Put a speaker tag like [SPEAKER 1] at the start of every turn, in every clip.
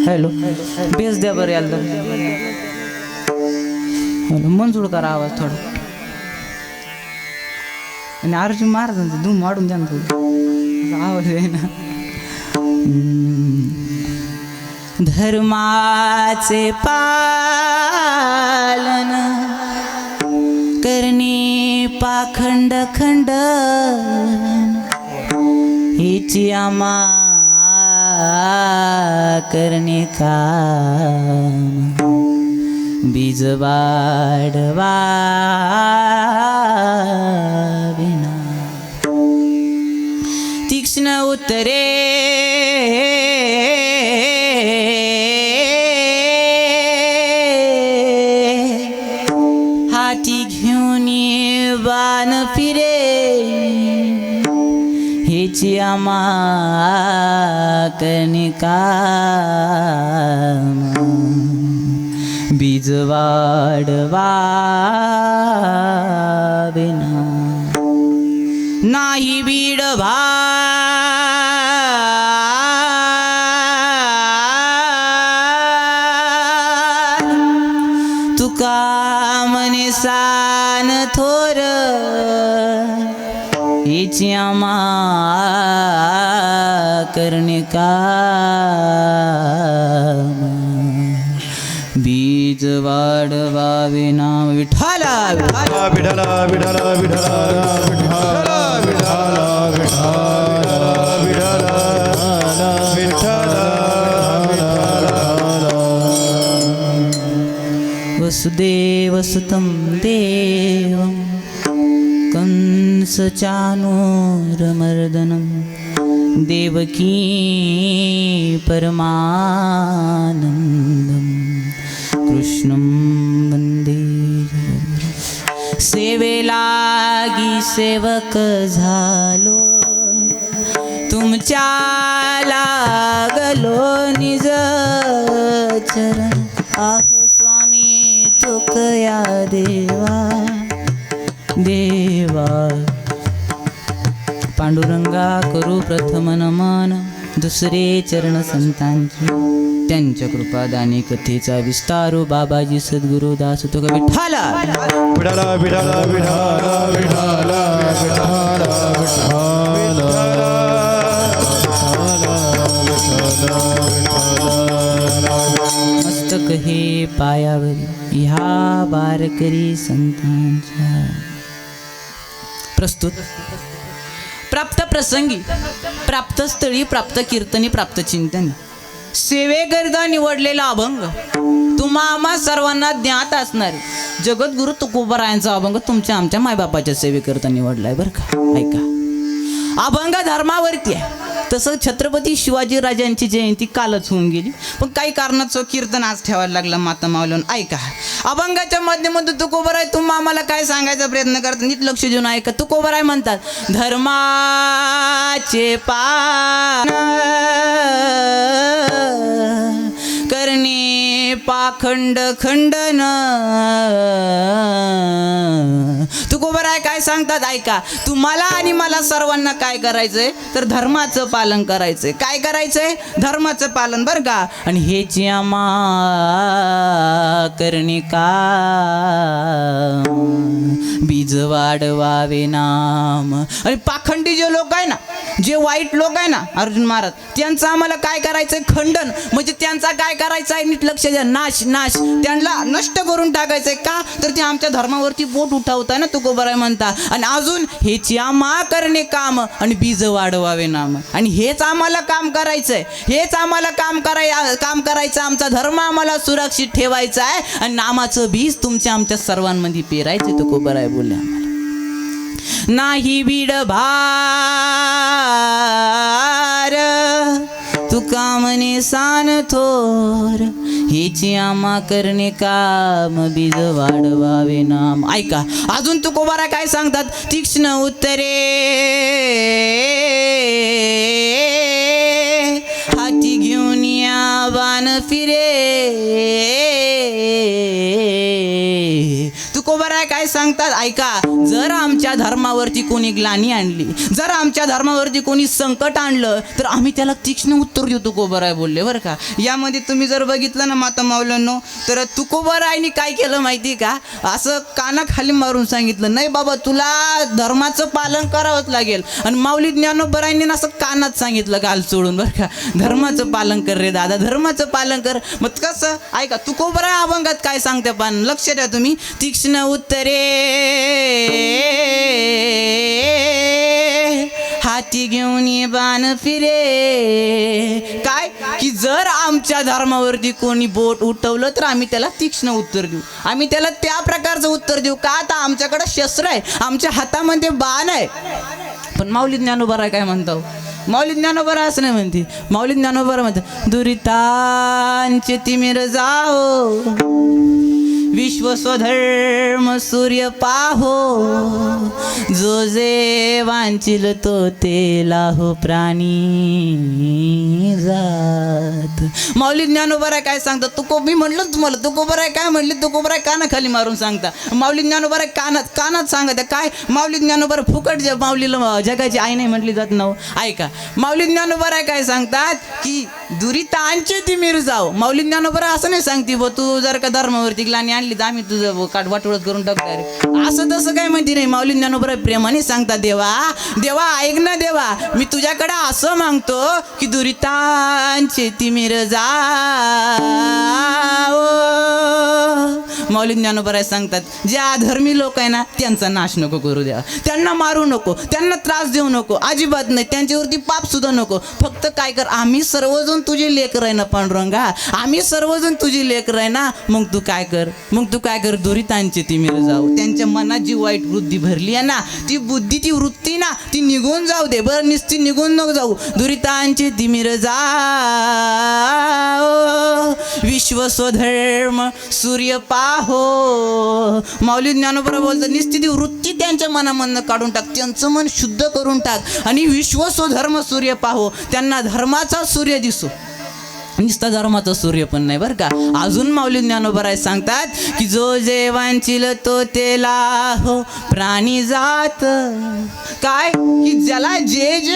[SPEAKER 1] Hello base द्या बरं याला मंजूर करा आवाज थोडा आणि अर्जुन महाराजांचं धूम वाढून द्या ना थोडं आवाज आहे ना धर्माचे पालन करणे पाखंड खंड हिची आमा करणे काम बीज वाढवा विना तीक्ष्ण उत्तरे हाती घेऊन बाण फिरे हेची आमा करणे काम बीज वाढवा विना नाही बीड तुका मने सान थोर हिची आमा करणे काम बीज वाढवावे ना विठाला विठाला विठाला विठाला विठाला विठाला विठाला विठाला वसुदेव सुतं देवं कंसचाणूरमर्दनं देवकी परमानंदं कृष्णं वंदे सेवेलागी सेवक झालो तुमच्या लागलो निज चरण आहो स्वामी तुकया देवा देवा पांडुरंगा करू प्रथम नमन दुसरे चरण संतांचे त्यांच्या कृपादानी कथेचा विस्तारो बाबाजी सद्गुरु दास तुका विठाला विठाला विठाला विठाला विठाला विठाला मस्तक हे पायावरी ह्या वारकरी संतांच्या प्रस्तुत प्राप्त प्रसंगी प्राप्त स्थळी प्राप्त कीर्तनी प्राप्त चिंतनी सेवेकरिता निवडलेला अभंग तुम्हा आम्हा सर्वांना ज्ञात असणारे जगद्गुरु तुकोबारायांचा अभंग तुमच्या आमच्या मायबापाच्या सेवेकरिता निवडलाय बरं का. ऐका, अभंग धर्मावरती आहे. तसं छत्रपती शिवाजी राजांची जयंती कालच होऊन गेली, पण काही कारणाचं कीर्तन आज ठेवायला लागलं माता मावलन. ऐका, अभंगाच्या माध्यमातून तुकोबाराय तुम्हा आम्हाला काय सांगायचा प्रयत्न करतात, नीट लक्ष देऊन ऐका. तुकोबाराय म्हणतात, धर्माचे पालन करणे पाखंड खंडन. तुकोबराय काय सांगतात ऐका. तुम्हाला आणि मला सर्वांना काय करायचंय तर धर्माचं पालन करायचंय. काय करायचंय धर्माचं पालन बरं का. आणि हेची आम्हा करणे का बीज वाढवावे नाम. आणि पाखंडी जे लोक आहे ना जे वाईट लोक आहे ना अर्जुन महाराज त्यांचं आम्हाला काय करायचंय खंडन म्हणजे त्यांचा काय करायचं आहे नीट लक्ष द्या नाश नाश त्यांना नष्ट करून टाकायचंय. का तर ते आमच्या धर्मावरती बोट उठवताय ना तुकोबराय म्हणता. आणि अजून हेची आम्हा करणे काम आणि बीज वाढवावे नाम. आणि हेच आम्हाला काम करायचंय. हेच आम्हाला काम करायचं. आमचा धर्म आम्हाला सुरक्षित ठेवायचा आहे आणि नामाचं बीज तुमच्या आमच्या सर्वांमध्ये पेरायचे तुकोबराय बोलले आम्हाला. नाही बीड भार तुका म्हणे सान थोर हेची आम्हा करणे काम बीज वाढवावे नाम. ऐका अजून तुकोबारा काय सांगतात. तीक्ष्ण उत्तरे हाती घेऊन या बाण फिरे. तुकोबाराय काय सांगतात ऐका. जर आमच्या धर्मावरती कोणी ग्लानी आणली जर आमच्या धर्मावरती कोणी संकट आणलं तर आम्ही त्याला तीक्ष्ण उत्तर देऊ तुकोबाराय बोलले बरं का. यामध्ये तुम्ही जर बघितलं ना माता माऊल्यांनो तर तुकोबारायनी काय केलं माहिती का असं कानाखाली मारून सांगितलं नाही बाबा तुला धर्माचं पालन करावंच लागेल. आणि माऊली ज्ञानोबरायांनी असं कानात सांगितलं गाल सोडून बरं का धर्माचं पालन कर रे दादा धर्माचं पालन कर. मग कसं ऐका तुकोबाराय अभंगात काय सांगते पण लक्ष द्या तुम्ही. तीक्ष्ण उत्तरे हाती घेऊन ये बाण फिरे. काय की जर आमच्या धर्मावरती कोणी बोट उठवलं तर आम्ही त्याला तीक्ष्ण उत्तर देऊ. आम्ही त्याला त्या प्रकारचं उत्तर देऊ का आता आमच्याकडे शस्त्र आहे आमच्या हातामध्ये बाण आहे. पण माऊली ज्ञानोबा काय म्हणतो माऊली ज्ञानोबा असं नाही म्हणते. माऊली ज्ञानोबा म्हणते दुरितांचे तिमिर जाओ विश्व स्वधर्म सूर्य पाहो जो जे वांचिल तो ते लाहो प्राणी जात. माऊली ज्ञानोबा काय सांगतात मी म्हणलं तुम्हाला तुकोबराय काय म्हणले तुकोबराय कानाखाली मारून सांगता. माऊली ज्ञानोबा कानात सांगत काय. माऊली ज्ञानोबा फुकट माऊलीला जगाची आई नाही म्हटली जात नव. ऐका माऊली ज्ञानोबा काय सांगतात की दुरितांचे तिमिर जाओ. माऊली ज्ञानोबा असं नाही सांगते ब तू जर का धर्मावरती ग्लानी आणली तर आम्ही तुझं वाटोळत करून टाकतो रे असं तसं काय माहिती नाही. माऊली ज्ञानोबा प्रेमाने सांगतात देवा देवा ऐक ना देवा मी तुझ्याकडे असं मागतो की दुरितांचे तिमिर जाओ. माऊली ज्ञानोबा सांगतात जे अधर्मी लोक आहे ना त्यांचा नाश नको करू द्या. त्यांना मारू नको त्यांना त्रास देऊ नको अजिबात नाही. त्यांच्यावरती पाप सुद्धा नको. फक्त काय कर आम्ही सर्वजण तुझे लेकर आहे ना पांडुरंगा आम्ही सर्वजण तुझी लेकर आहे ना. मग तू काय कर दुरितांचे तिमिर जाऊ. त्यांच्या मनात जी वाईट बुद्धी भरली आहे ना ती बुद्धी ती वृत्ती ना ती निघून जाऊ दे बरं निस्ती निघून नको जाऊ. दुरितांचे तिमिर जाओ विश्व स्वधर्म सूर्य पाहो. माऊली ज्ञानोबा बोलतात निस्ती ती वृत्ती त्यांच्या मनामधनं काढून टाक त्यांचं मन शुद्ध करून टाक आणि विश्व स्वधर्म सूर्य पाहो त्यांना धर्माचा सूर्य दिसो नुसता धर्माचा सूर्य पण नाही बरं का. अजून माऊली ज्ञानोबा सांगतात की जो जे वांचिल तो ते लाहो प्राणी जात. काय की ज्याला जे जे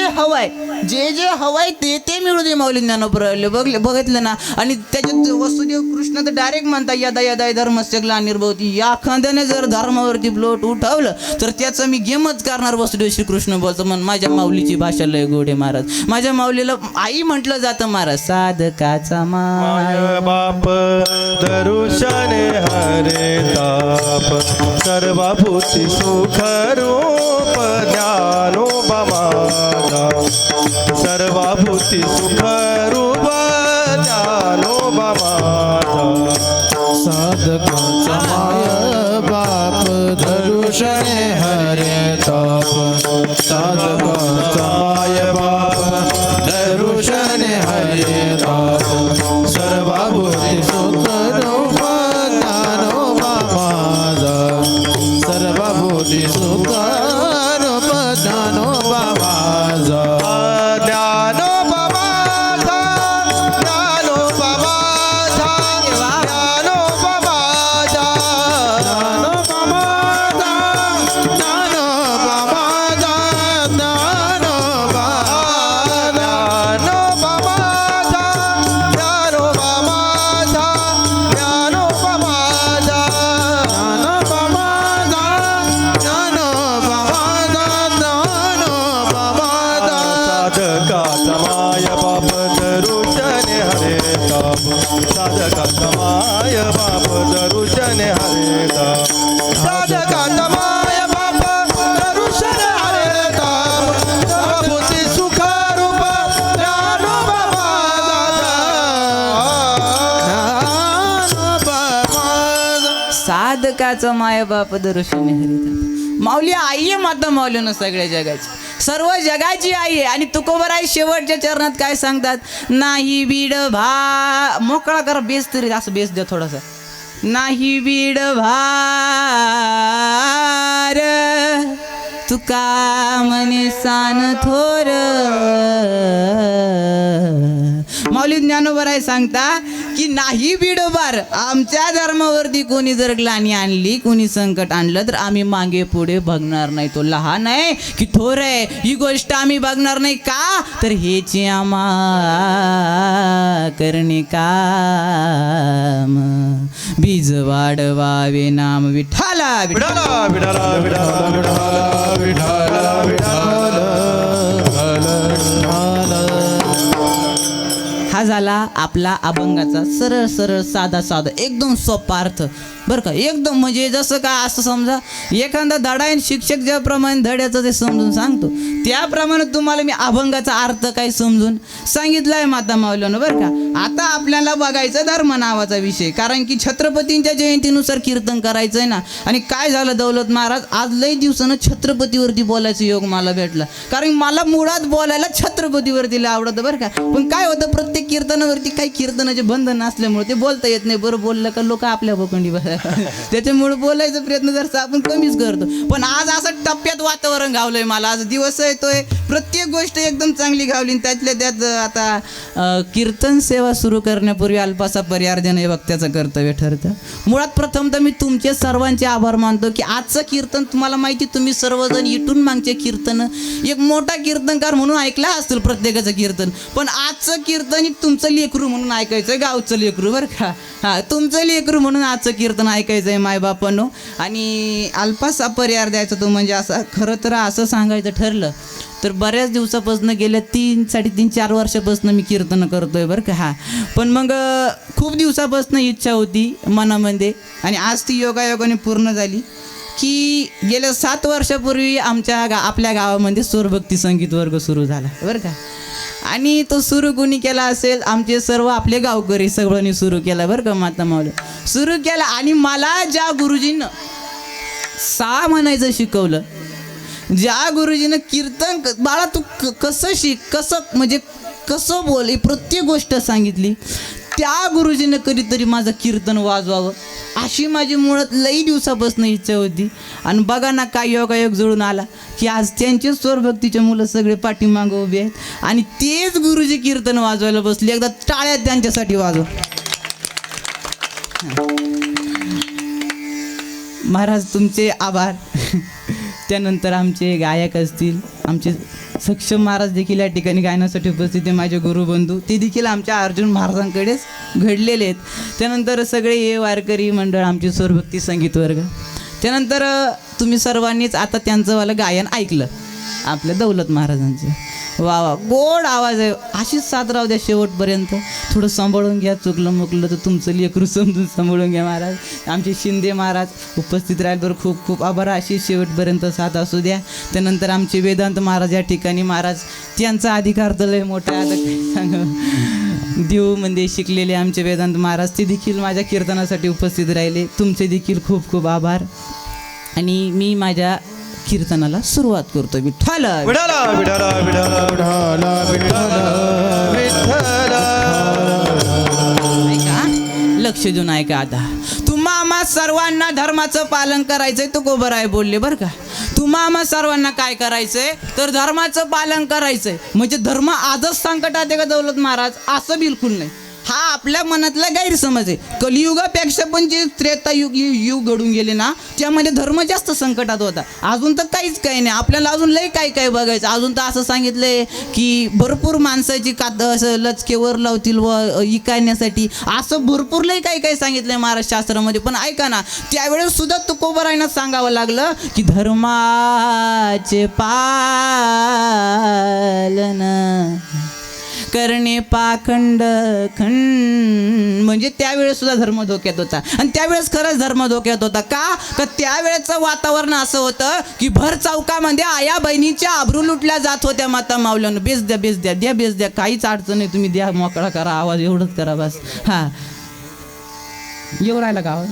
[SPEAKER 1] हवंय ते मिळू दे. माऊली ज्ञानोबा बघितलं ना. आणि त्याच्यात वसुदेव कृष्ण तर डायरेक्ट म्हणता यदा यदा धर्मस्य ग्लानिर्भवती या खांद्याने जर धर्मावरती ब्लोट उठवलं तर त्याचं मी गेमच करणार. वसुदेव श्रीकृष्ण बोलतो म्हण माझ्या माऊलीची भाषा लय गोडे महाराज. माझ्या माऊलीला आई म्हटलं जातं महाराज साधका माय
[SPEAKER 2] बाप दरुशने हरे ताप सर्वभूती सुख रूप ज्ञानोबा माझा सर्वभूती सुख रूप ज्ञानोबा माझा.
[SPEAKER 3] साधकाचा माय बाप दरुशने हरे ताप साधकाचा माय बाप दरुशने हरे ताप सर्वभूती सुख रूप ज्ञानोबा माझा सर्वभूती सुख रूप ज्ञानोबा माझा.
[SPEAKER 2] ज्ञानोबा माझा ज्ञानोबा माझा हरे ताप साधकाचा माय बाप दर्शन हरे ताप सर्वभूती सुख रूप ज्ञानोबा माझा
[SPEAKER 1] साधकाचं माय बाप दर्शन हरिता माऊली आई आहे माता माऊलीनं सगळ्या जगाची सर्व जगाची आई आहे. आणि तुकोबराय शेवटच्या चरणात काय सांगतात नाही बीड भा मोकळा कर बेस तरी असं बेस द्या थोडासा नाही बीड भार तुका म्हणे सान थोर माऊली ज्ञानोबराय सांगता की नाही बिडोबार आमच्या धर्मावरती कोणी जर ग्लानी आणली कोणी संकट आणलं तर आम्ही मागे पुढे बघणार नाही. तो लहान आहे की थोर आहे ही गोष्ट आम्ही बघणार नाही का तर हेची आम्हा करणे काम बीज वाढवावे नाम विठ्ठला
[SPEAKER 2] विठाला विठाला विठाला विठाला विठाला
[SPEAKER 1] हा झाला आपला अभंगाचा सरळ सरळ साधा साधा एकदम सोपा अर्थ बरं का. एकदम म्हणजे जसं का असं समजा एखादा धडा आहे शिक्षक ज्याप्रमाणे धड्याचं ते समजून सांगतो त्याप्रमाणे तुम्हाला मी अभंगाचा अर्थ काय समजून सांगितलं आहे माता माऊलीनं बरं का. आता आपल्याला बघायचं धर्म नावाचा विषय कारण की छत्रपतींच्या जयंतीनुसार कीर्तन करायचं आहे ना. आणि काय झालं दौलत महाराज आज लई दिवसानं छत्रपतीवरती बोलायचं योग मला भेटला कारण मला मुळात बोलायला छत्रपतीवरती लय आवडतं बरं का. पण काय होतं प्रत्येक कीर्तनावरती काही कीर्तनाचे बंधन असल्यामुळे ते बोलता येत नाही. बरं बोललं का लोक आपल्या भोकंडी त्याच्यामुळे बोलायचा प्रयत्न जर आपण कमीच करतो. पण आज असं टप्प्यात वातावरण गावलंय मला आज दिवस येतोय प्रत्येक गोष्ट एकदम चांगली गावली. त्यातल्या त्यात आता कीर्तन सेवा सुरू करण्यापूर्वी अल्पासा पर्याय देणं हे वक्त्याचं कर्तव्य ठरतं. मुळात प्रथमतः मी तुमचे सर्वांचे आभार मानतो की आजचं कीर्तन तुम्हाला माहिती तुम्ही सर्वजण इटून मागचे कीर्तन एक मोठा कीर्तनकार म्हणून ऐकला असतील प्रत्येकाचं कीर्तन पण आजचं कीर्तन तुमचं लेकरू म्हणून ऐकायचं गावचं लेकरू बरं का. हां तुमचं लेकरू म्हणून आजचं कीर्तन ऐकायचं आहे मायबापांनो. आणि अल्पासा पर्याय द्यायचा तो म्हणजे असं खरं तर असं सांगायचं ठरलं तर बऱ्याच दिवसापासून गेल्या 3-4.5 वर्षापासून मी कीर्तन करतोय बरं का. हां पण मग खूप दिवसापासून इच्छा होती मनामध्ये आणि आज ती योगायोगाने पूर्ण झाली की गेल्या 7 वर्षापूर्वी आपल्या गावामध्ये स्वरभक्ती संगीत वर्ग सुरू झाला बरं का. आणि तो सुरू कोणी केला असेल आमचे सर्व आपले गावकरी सगळ्यांनी सुरू केला बरं का माता माऊली सुरू केला. आणि मला ज्या गुरुजींनं सा म्हणायचं शिकवलं ज्या गुरुजीनं कीर्तन बाळा तू कसं शिक कसं म्हणजे कसं बोल ही प्रत्येक गोष्ट सांगितली त्या गुरुजीनं कधीतरी माझं कीर्तन वाजवावं अशी माझी मुळात लई दिवसापासून इच्छा होती. आणि बघा ना काय योगायोग जुळून आला की आज त्यांचे स्वरभक्तीचे मुलं सगळे पाठीमागं उभे आहेत आणि तेच गुरुजी कीर्तन वाजवायला बसले. एकदा टाळ्या त्यांच्यासाठी वाजव. महाराज तुमचे आभार. त्यानंतर आमचे गायक असतील आमचे सक्षम महाराज देखील या ठिकाणी गायनासाठी उपस्थित आहे. माझे गुरुबंधू ते देखील आमच्या अर्जुन महाराजांकडेच घडलेले आहेत. त्यानंतर सगळे हे वारकरी मंडळ आमचे स्वरभक्ती संगीत वर्ग. त्यानंतर तुम्ही सर्वांनीच आता त्यांचंवालं गायन ऐकलं आपल्या दौलत महाराजांचं. वा वा गोड आवाज आहे अशीच साथ राहू द्या शेवटपर्यंत. थोडं सांभाळून घ्या चुकलं मुकलं तर तुमचं लेकरू समजून सांभाळून घ्या महाराज. आमचे शिंदे महाराज उपस्थित राहिल्यावर खूप खूप आभार. अशी शेवटपर्यंत साथ असू द्या. त्यानंतर आमचे वेदांत महाराज या ठिकाणी महाराज त्यांचा अधिकार तर लय मोठा आता काय सांग देऊमध्ये शिकलेले आमचे वेदांत महाराज ते देखील माझ्या कीर्तनासाठी उपस्थित राहिले. तुमचे देखील खूप खूप आभार. आणि मी माझ्या कीर्तनाला सुरुवात करतो. विठ्ठल
[SPEAKER 2] विठाला विठाला विठाला विठाला विठाला
[SPEAKER 1] ऐका लक्ष देऊन ऐका. आता तुम्हा आम्हा सर्वांना धर्माचं पालन करायचंय तो गोबराय बोलले बरं का. तुम्हा आम्हा सर्वांना काय करायचंय तर धर्माचं पालन करायचंय. म्हणजे धर्म आजच संकटात आहे का दौलत महाराज असं बिलकुल नाही. हा आपल्या मनातला गैरसमज आहे. कलियुगापेक्षा पण जे युग घडून गेले ना त्यामध्ये धर्म जास्त संकटात होता. अजून तर काहीच काही नाही आपल्याला अजून लई काय बघायचं. अजून तर असं सांगितलंय की भरपूर माणसाची असं लचकेवर लावतील व इकायण्यासाठी असं भरपूर लई काय सांगितलंय महाराष्ट्र शास्त्रामध्ये. पण ऐका ना त्यावेळेस सुद्धा तुकोबरायांना सांगावं लागलं की धर्माचे पालन करणे पाखंड खंड. म्हणजे त्यावेळेस सुद्धा धर्म धोक्यात होता आणि त्यावेळेस खरंच धर्म धोक्यात होता. का त्यावेळेचं वातावरण असं होतं की भर चौकामध्ये आया बहिणीच्या आबरू लुटल्या जात होत्या. माता मावल्यानं बेस द्या बेस द्या द्या बेस द्या, काहीच अडचण नाही, तुम्ही द्या, मोकळा करा, आवाज एवढंच करा बस. हा येऊ राहिला का आवाज?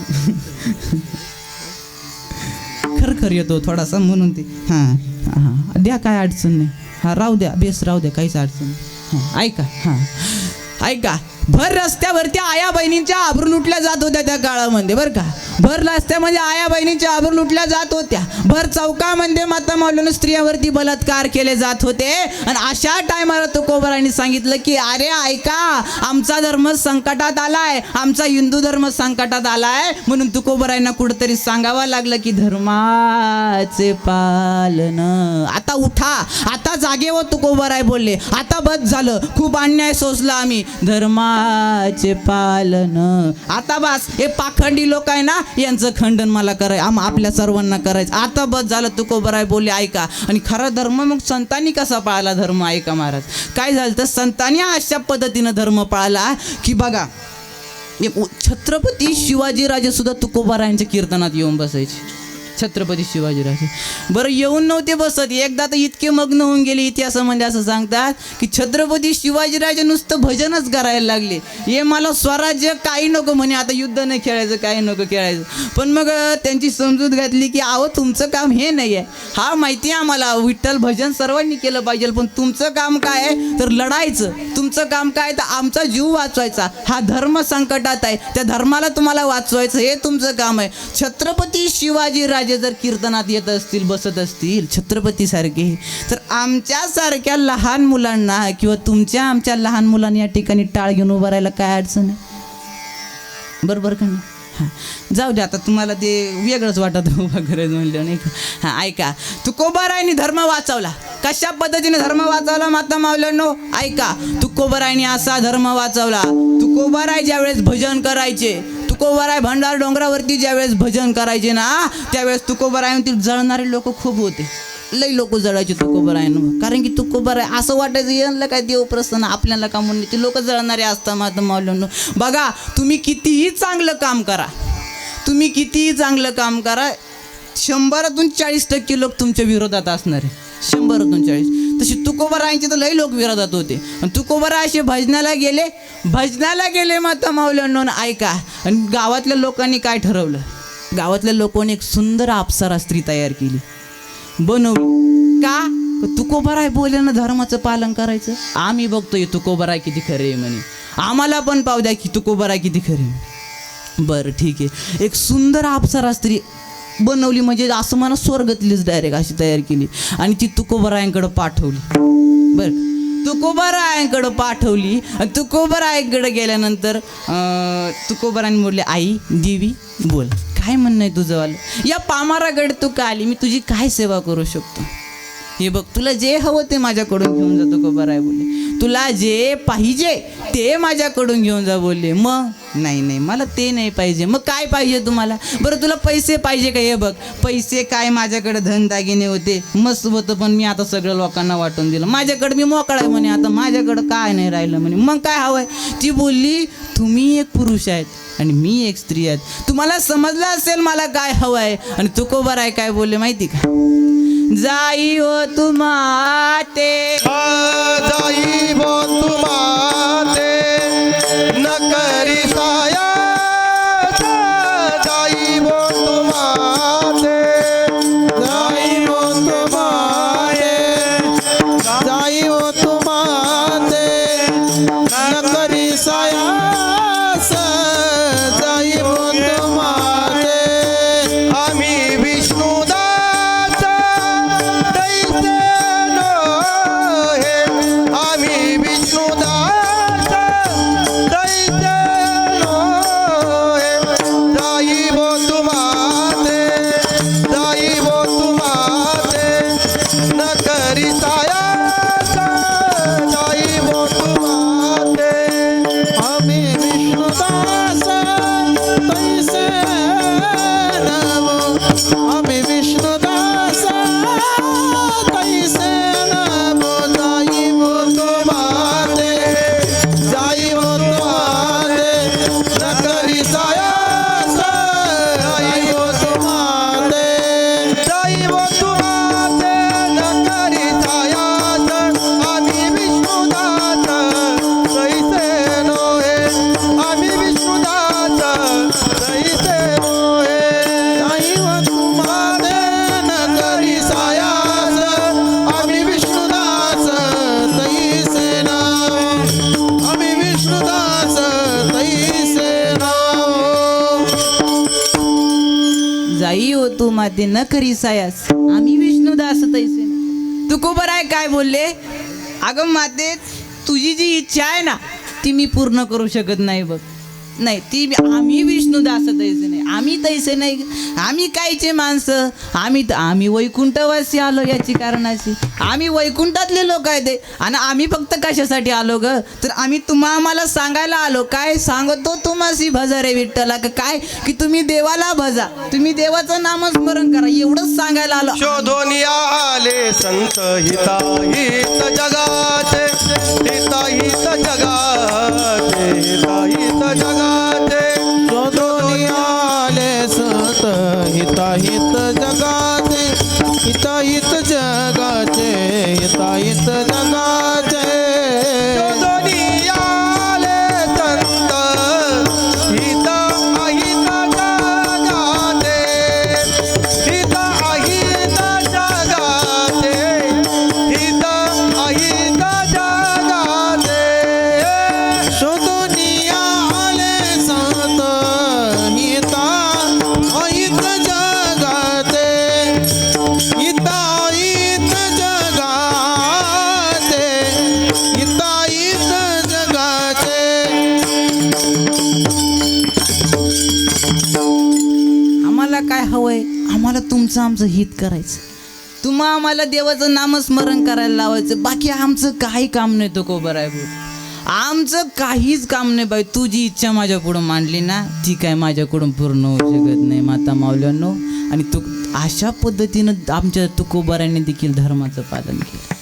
[SPEAKER 1] खरखर येतो थोडासा म्हणून ते हां हां द्या, काय अडचण नाही. हां राहू द्या, बेस राहू द्या, काहीच अडचण नाही. हां ऐका, हां ऐका. भर रस्त्यावरती आया बहिणींच्या आबरू लुटल्या जात होत्या त्या काळामध्ये, बरं का. भर रस्त्यामध्ये आया बहिणींच्या आबरू लुटल्या जात होत्या. भर चौकामध्ये माता माऊलीनं स्त्रियावरती बलात्कार केले जात होते. आणि अशा टायमाला तुकोबारायांनी सांगितलं की अरे ऐका, आमचा धर्म संकटात आलाय, आमचा हिंदू धर्म संकटात आलाय. म्हणून तुकोबारायांना कुठंतरी सांगावं लागलं की धर्माचे पालन. आता उठा, आता जागेवर तुकोबाराय बोलले, आता बस झालं, खूप अन्याय सोसला आम्ही, धर्माचे पालन. आता बस, हे पाखंडी लोक आहे ना, यांचं खंडन मला करायचं, आपल्या सर्वांना करायचं, आता बस झालं. तुकोबाराय बोलले ऐका. आणि खरा धर्म मग संतांनी कसा पाळला धर्म, ऐका महाराज. काय झालं तर संतांनी अशा पद्धतीनं धर्म पाळला की बघा, छत्रपती शिवाजीराजे सुद्धा तुकोबारायांच्या कीर्तनात येऊन बसायचे. छत्रपती शिवाजीराजे बरं येऊन नव्हते बसत, एकदा तर इतके मग्न होऊन गेले इतिहासामध्ये असं सांगतात की छत्रपती शिवाजीराजे नुसतं भजनच करायला लागले. हे मला स्वराज्य काही नको म्हणे, आता युद्ध नाही खेळायचं, काही नको खेळायचं. पण मग त्यांची समजूत घातली की अहो तुमचं काम हे नाही आहे, हा माहिती आहे आम्हाला, विठ्ठल भजन सर्वांनी केलं पाहिजे, पण तुमचं काम काय आहे तर लढायचं, तुमचं काम काय तर आमचा जीव वाचवायचा, हा धर्म संकटात आहे, त्या धर्माला तुम्हाला वाचवायचं, हे तुमचं काम आहे. छत्रपती शिवाजीराजे जर कीर्तनात येत असतील, बसत असतील छत्रपती सारखे, तर आमच्यासारख्या लहान मुलांना किंवा तुमच्या आमच्या लहान मुलांना या ठिकाणी टाळ घेऊन उभं राहायला काय अडचण आहे? बरोबर का नाही? हां जाऊ दे, आता तुम्हाला ते वेगळंच वाटत उभं करायचं म्हणलं नाही का. हां ऐका, तुकोबारायांनी धर्म वाचवला. कशा पद्धतीने धर्म वाचवला माता मावल्यांनो, ऐका. तुकोबारायांनी असा धर्म वाचवला. तुकोबाराय ज्यावेळेस भजन करायचे, तुकोबाराय भंडार डोंगरावरती ज्यावेळेस भजन करायचे ना, त्यावेळेस तुकोबारायांतील जळणारे लोक खूप होते, लई लोक जळायचे तुकोबारायांना. कारण की तुकोबाराय असं वाटायचं यांना काय देव प्रसन्न, आपल्याला का म्हणून ते लोक जळणारे असतात माता मावल्यांनो. बघा, तुम्ही कितीही चांगलं काम करा, तुम्ही कितीही चांगलं काम करा, 100तून 40% लोक तुमच्या विरोधात असणार आहे, 100तून 40. तशी तुकोबारायांचे तर लई लोक विरोधात होते. आणि तुकोबाराय असे भजनाला गेले माता मावल्यांनो. ऐका, आणि गावातल्या लोकांनी काय ठरवलं, गावातल्या लोकांनी एक सुंदर अप्सरा स्त्री तयार केली, बनवली. का? तुकोबाराय बोलले ना धर्माचं पालन करायचं. आम्ही बघतोय तुकोबाराय किती खरे म्हणे, आम्हाला पण पाहू द्या की तुकोबाराय किती खरे. बरं ठीक आहे, एक सुंदर अप्सरा स्त्री बनवली, म्हणजे असं मला स्वर्गातलीच डायरेक्ट अशी तयार केली आणि ती तुकोबारायांकडे पाठवली. बरं, तुकोबारायांकडे पाठवली आणि तुकोबारायांकडे गेल्यानंतर तुकोबारायांनी बोलले, आई देवी बोल, काय म्हणणं आहे तुझं वालं, या पामाराकडे तू का आली, मी तुझी काय सेवा करू शकतो. हे बघ, तुला जे हवं ते माझ्याकडून घेऊन जा. तुकोबाराय बोलले, तुला जे पाहिजे ते माझ्याकडून घेऊन जा. बोलले, मग नाही मला ते नाही पाहिजे. मग काय पाहिजे तुम्हाला? बरं तुला पैसे पाहिजे का? हे बघ, पैसे काय, माझ्याकडे धनदागिने होते, मस्त होतं, पण मी आता सगळं लोकांना वाटून दिलं, माझ्याकडे मी मोकळा आहे म्हणे, आता माझ्याकडं काय नाही राहिलं म्हणे. मग काय हवंय? ती बोलली, तुम्ही एक पुरुष आहेत आणि मी एक स्त्री आहेत, तुम्हाला समजलं असेल मला काय हवंय. आणि तुकोबाराय काय बोलले माहिती का? जाई हो तुम्हाते,
[SPEAKER 2] जाई बो तुम्हाते, न करी साया, जाई बो तुम्हाते,
[SPEAKER 3] जाई हो तुम्हारे, जाई हो तुम्हारे, न करी सायास, जाई हो तुम्हारे.
[SPEAKER 2] आम्ही विष्णुदास दैसे नो हे, आम्ही विष्णुदास
[SPEAKER 1] जाई हो तू माते न करी सायास आम्ही विष्णुदास तैसे. तुकोबर आहे काय बोलले, अगं माते तुझी जी इच्छा आहे ना ती मी पूर्ण करू शकत नाही बघ. नाही ती आम्ही विष्णुदास तैसे नाही, आम्ही तैसे नाही. आम्ही कायचे माणसं, आम्ही वैकुंठवासी आलो याची कारणाची. आम्ही वैकुंठातले लोक आहे ते. आणि आम्ही फक्त कशासाठी आलो ग, तर आम्ही आम्हाला सांगायला आलो. काय सांगतो तुम्हासी भजा रे विठ्ठला, काय की तुम्ही देवाला भजा, तुम्ही देवाचं नामस्मरण करा, एवढंच सांगायला आलो.
[SPEAKER 2] शोधून आले संत हिताहित जगाचे, हिताहित जगाचे, हिताहित जगाचे.
[SPEAKER 3] शोधून आले संत हिताहित जगाचे, हिताहित जगाचे, हिताहित जगाचे.
[SPEAKER 2] शोधून आले संत हिताहित जगाचे, हिताहित जगाचे, हिताहित जगाचे.
[SPEAKER 3] शोधून आले संत हिताहित जगाचे, हिताहित जगाचे, हिताहित जगाचे.
[SPEAKER 1] आम्हाला काय हवंय, आम्हाला तुमचं आमचं हित करायचं. आम्हाला देवाचं नामस्मरण करायला लावायचं. बाकी आमचं काही काम नाही. तो कोबर आहे भाऊ, आमचं काहीच काम नाही बाई. तू जी इच्छा माझ्या पुढं मांडली ना ती काय माझ्याकडून पूर्ण होऊ शकत नाही माता माऊल्यांनो. आणि तू अशा पद्धतीनं आमच्या तुकोबाराने देखील धर्माचं पालन केलं.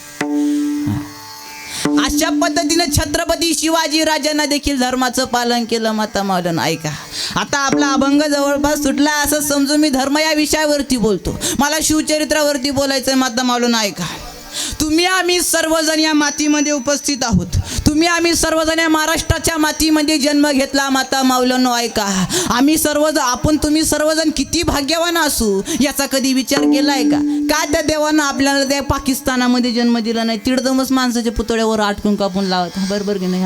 [SPEAKER 1] अशा पद्धतीनं छत्रपती शिवाजी राजांना देखील धर्माचं पालन केलं माता माऊल्यांनो. ऐका, आता आपला अभंग जवळपास सुटला असं समजू. मी धर्म या विषयावरती बोलतो, मला शिवचरित्रावरती बोलायचंय माता माऊल्यांनो. ऐका, तुम्ही आम्ही सर्वजण या मातीमध्ये उपस्थित आहोत. आम्ही सर्वजण या महाराष्ट्राच्या मातीमध्ये जन्म घेतला माता माऊल्यांनो. ऐका, आम्ही सर्वजण तुम्ही सर्वजण किती भाग्यवान असू याचा कधी विचार केलाय का? का त्या देवानं आपल्याला त्या पाकिस्तानामध्ये जन्म दिला नाही, तिडदमच माणसाच्या पुतळ्यावर आटकून कापून लावत. बरोबर की नाही?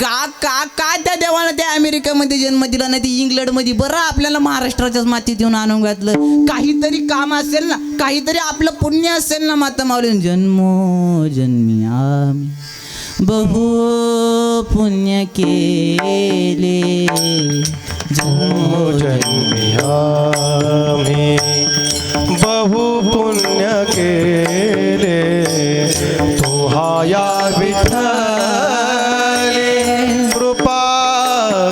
[SPEAKER 1] का त्या देवानं त्या अमेरिकेमध्ये जन्म दिला नाही, ती इंग्लंडमध्ये. बरं आपल्याला महाराष्ट्राच्याच मातीत येऊन आणून घातलं. काहीतरी काम असेल ना, काहीतरी आपलं पुण्य असेल ना माता माऊल्यांनो. जन्मोजन्मी आम्ही बहु पुण्य केले,
[SPEAKER 2] जन्मोजन्मी आम्ही बहु पुण्य केले. तो हाया विठ्ठल कृपा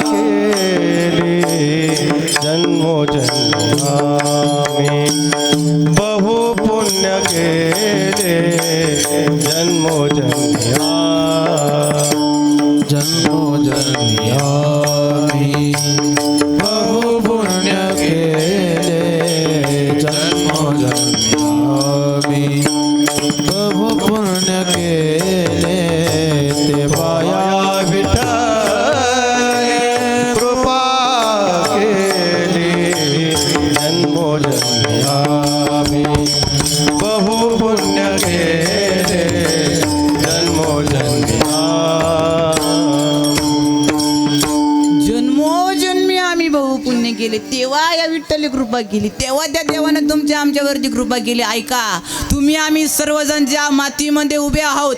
[SPEAKER 2] केली. जन्मोजन्मी आम्ही बहु पुण्य केले. जन्मोजन्मी
[SPEAKER 3] जन्मोजन्मी आम्ही बहु पुण्य केले. जन्मोजन्मी आम्ही बहु पुण्य केले. ते पाया
[SPEAKER 2] विठ्ठल कृपा केली. जन्मोजन्मी आम्ही बहु पुण्य केले. जन्मोजन्मी
[SPEAKER 1] जन्मोजन्मी आम्ही बहु पुण्य केले, तेव्हा या विठ्ठली कृपा केली, तेव्हा त्या देवानं तुमच्या आमच्यावरती कृपा केली. ऐका, आम्ही सर्वजण ज्या मातीमध्ये उभे आहोत,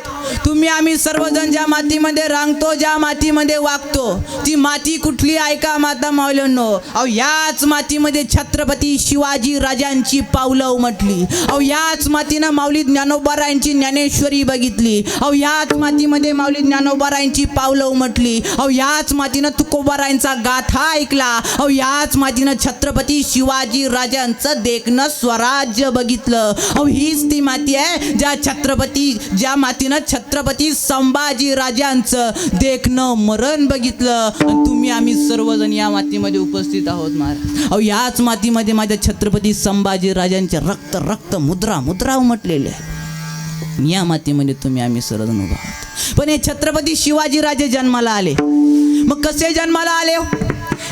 [SPEAKER 1] आम्ही सर्वजण ज्या मातीमध्ये रांगतो, ज्या मातीमध्ये वागतो, ती माती कुठली? ऐका माता माऊल्यांनो, अहो याच मातीमध्ये छत्रपती शिवाजी राजांची पावलं उमटली. अहो याच मातीनं माऊली ज्ञानोबारायांची ज्ञानेश्वरी बघितली. अहो याच मातीमध्ये माऊली ज्ञानोबारायांची पावलं उमटली. अहो याच मातीनं तुकोबारायांचा गाथा ऐकला. अहो याच मातीनं छत्रपती शिवाजी राजांचं देखणं स्वराज्य बघितलं. अहो हीच ती माती आहे ज्या मातीनं छत्रपती संभाजी राजांचं देखणं मरण बघितलं. आणि आम्ही सर्वजण या मातीमध्ये उपस्थित आहोत महाराज. अहो याच मातीमध्ये माझ्या छत्रपती संभाजी राजांचे रक्त रक्त मुद्रा मुद्रा उमटलेले आहे. या मातीमध्ये आम्ही सर्वजण उभा आहोत. पण हे छत्रपती शिवाजी राजे जन्माला आले. मग कसे जन्माला आले?